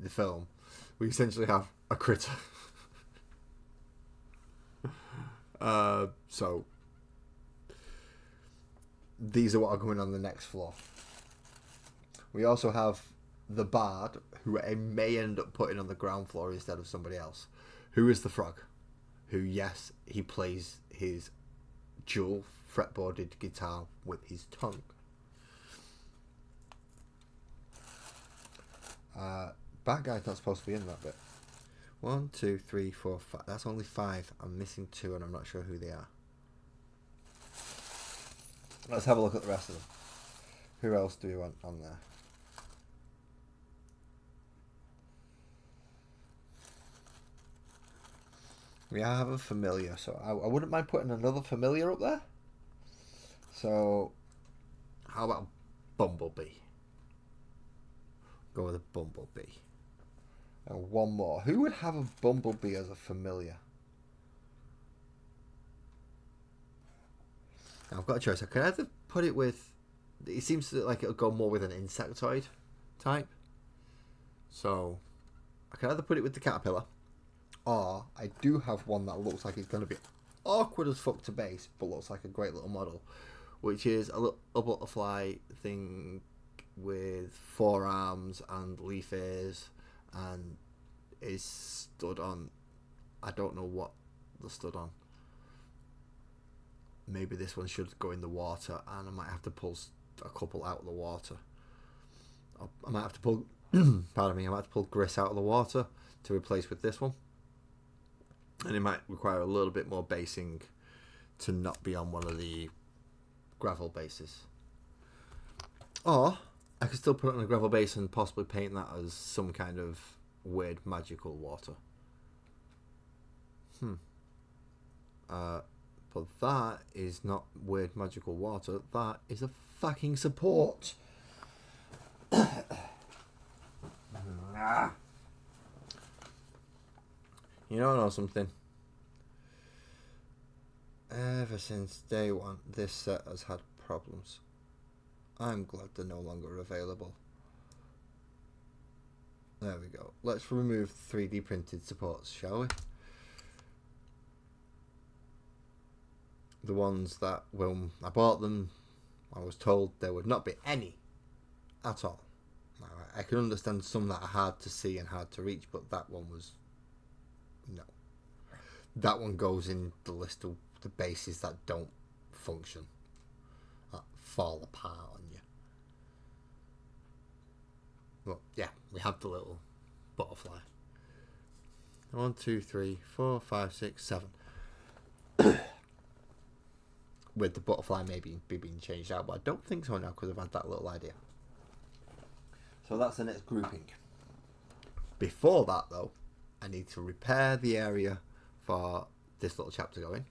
the film, we essentially have a critter. So, these are what are going on the next floor. We also have the bard, who I may end up putting on the ground floor instead of somebody else, who is the frog, who, yes, he plays his dual fretboarded guitar with his tongue. Bad guy's not supposed to be in that bit. 1, 2, 3, 4, 5. That's only 5. I'm missing 2 and I'm not sure who they are. Let's have a look at the rest of them. Who else do we want on there? We have a familiar, so I wouldn't mind putting another familiar up there. So, how about Bumblebee? Go with a Bumblebee. And one more. Who would have a Bumblebee as a familiar? Now, I've got a choice. I could either put it with... It seems like it'll go more with an insectoid type. So, I can either put it with the caterpillar, or I do have one that looks like it's going to be awkward as fuck to base, but looks like a great little model, which is a little butterfly thing with 4 arms and leaf ears, and is stood on... I don't know what they're stood on. Maybe this one should go in the water, and I might have to pull a couple out of the water. I might have to pull... pardon me, I might have to pull Gris out of the water to replace with this one. And it might require a little bit more basing to not be on one of the gravel bases. Or I could still put it on a gravel base and possibly paint that as some kind of weird magical water. But that is not weird magical water. That is a fucking support. You know something? Ever since day one, this set has had problems. I'm glad they're no longer available. There we go. Let's remove 3D printed supports, shall we? The ones that, when I bought them, I was told there would not be any at all. I can understand some that are hard to see and hard to reach, but that one was... no. That one goes in the list of the bases that don't function, that fall apart on you. Well, yeah, we have the little butterfly. 1, 2, 3, 4, 5, 6, 7. With the butterfly maybe being changed out, but I don't think so now because I've had that little idea. So that's the next grouping. Before that, though, I need to repair the area for this little chapter going.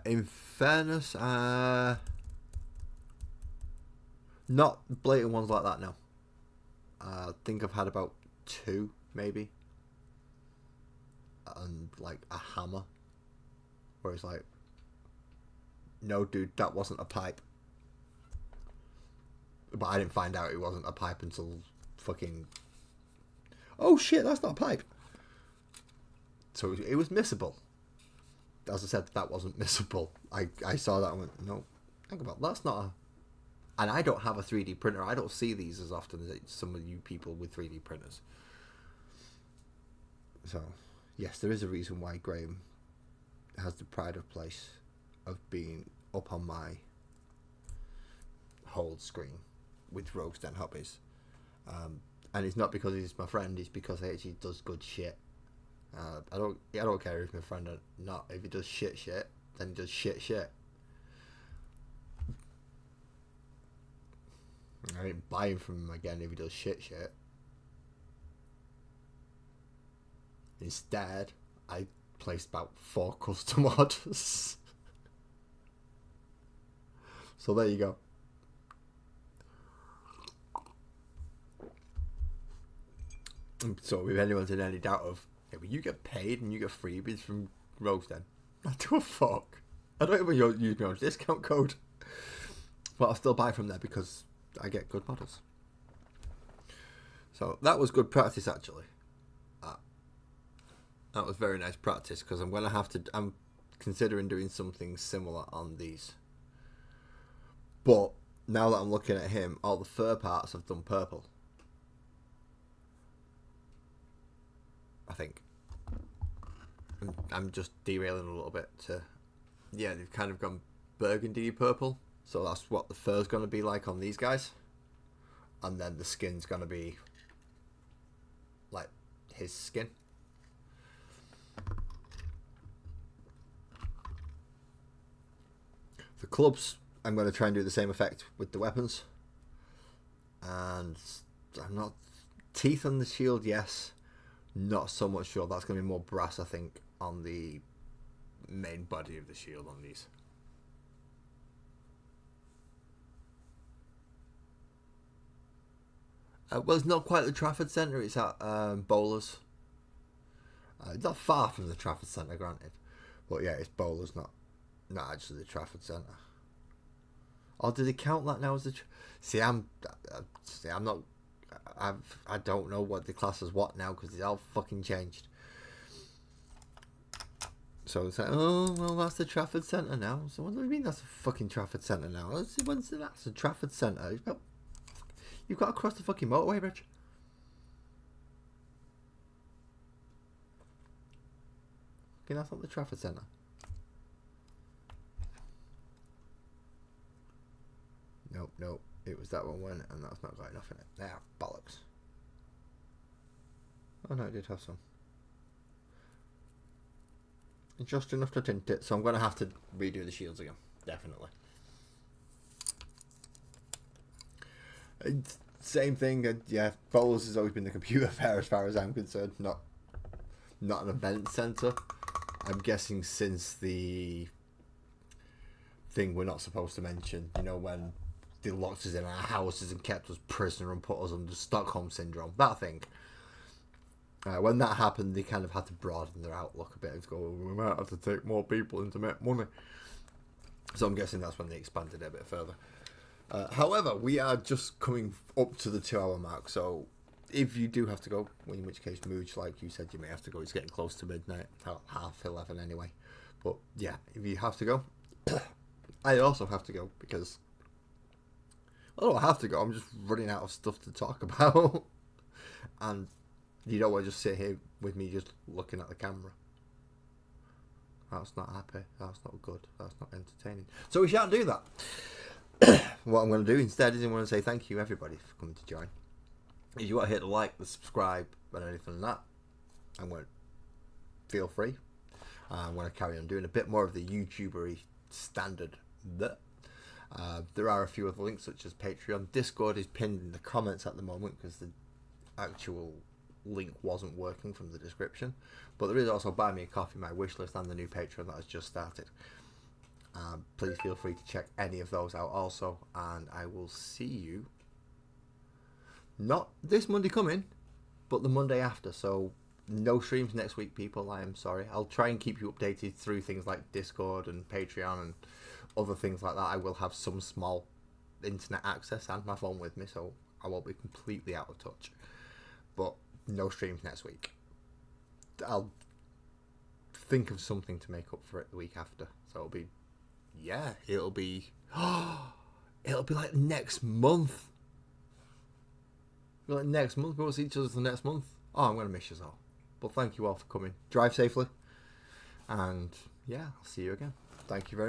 In fairness, not blatant ones like that, no. I think I've had about 2, maybe. And like a hammer. Where it's like, no dude, that wasn't a pipe. But I didn't find out it wasn't a pipe until fucking... oh shit, that's not a pipe. So it was missable. As I said, that wasn't missable. I saw that and went, no, think about it, that's not a... And I don't have a 3D printer. I don't see these as often as some of you people with 3D printers. So, yes, there is a reason why Graham has the pride of place of being up on my hold screen with Rogue's Den Hobbies. And it's not because he's my friend, it's because he actually does good shit. I don't care if he's my friend or not. If he does shit, then he does shit. I ain't buying from him again if he does shit. Instead, I placed about 4 custom orders. So there you go. So if anyone's in any doubt of, hey, well, you get paid and you get freebies from Rogue's Den, I do a fuck. I don't even use my own discount code. But I'll still buy from there because I get good models. So that was good practice, actually. That was very nice practice because I'm considering doing something similar on these. But now that I'm looking at him, all the fur parts have done purple. I think. I'm just derailing a little bit to... Yeah, they've kind of gone burgundy purple. So that's what the fur's going to be like on these guys. And then the skin's going to be like his skin. The clubs, I'm going to try and do the same effect with the weapons. And I'm not... Teeth on the shield, yes. Not so much sure. That's going to be more brass, I think, on the main body of the shield on these. Well, it's not quite the Trafford Centre. It's at Bowlers. It's not far from the Trafford Centre, granted. But yeah, it's Bowlers, not actually the Trafford Centre. Or did they count that now as the... I'm not... I don't know what the class is what now because it's all fucking changed. So it's like, oh, well, that's the Trafford Centre now. So what do you mean that's the fucking Trafford Centre now? That's the Trafford Centre. You've got to cross the fucking motorway bridge. Okay, that's not the Trafford Centre. Nope. It was that one, wasn't it? And that's not got enough in it. Now, bollocks. Oh no, it did have some. Just enough to tint it, so I'm going to have to redo the shields again. Definitely. Same thing, yeah, Bowlers has always been the computer fair as far as I'm concerned, not an event centre. I'm guessing since the thing we're not supposed to mention, you know, when they locked us in our houses and kept us prisoner and put us under Stockholm Syndrome, that thing. When that happened, they kind of had to broaden their outlook a bit and go, we might have to take more people in to make money. So I'm guessing that's when they expanded it a bit further. However, we are just coming up to the 2-hour mark, so if you do have to go, in which case, Mooch, like you said, you may have to go. It's getting close to midnight, 11:30 anyway. But yeah, if you have to go, I also have to go because I don't have to go. I'm just running out of stuff to talk about, and you don't want to just sit here with me just looking at the camera. That's not happy. That's not good. That's not entertaining. So we shan't do that. What I'm going to do instead is I'm going to say thank you everybody for coming to join. If you want to hit the like, the subscribe, and anything like that, I'm going to feel free. I'm going to carry on doing a bit more of the YouTubery standard. There are a few other links such as Patreon. Discord is pinned in the comments at the moment because the actual link wasn't working from the description. But there is also Buy Me a Coffee, my wish list, and the new Patreon that has just started. Please feel free to check any of those out also, and I will see you not this Monday coming, but the Monday after. So no streams next week, people. I am sorry. I'll try and keep you updated through things like Discord and Patreon and other things like that. I will have some small internet access and my phone with me, so I won't be completely out of touch. But no streams next week. I'll think of something to make up for it the week after. So it'll be like next month. Like next month, we'll see each other the next month. Oh, I'm going to miss you all. But thank you all for coming. Drive safely. And yeah, I'll see you again. Thank you very much.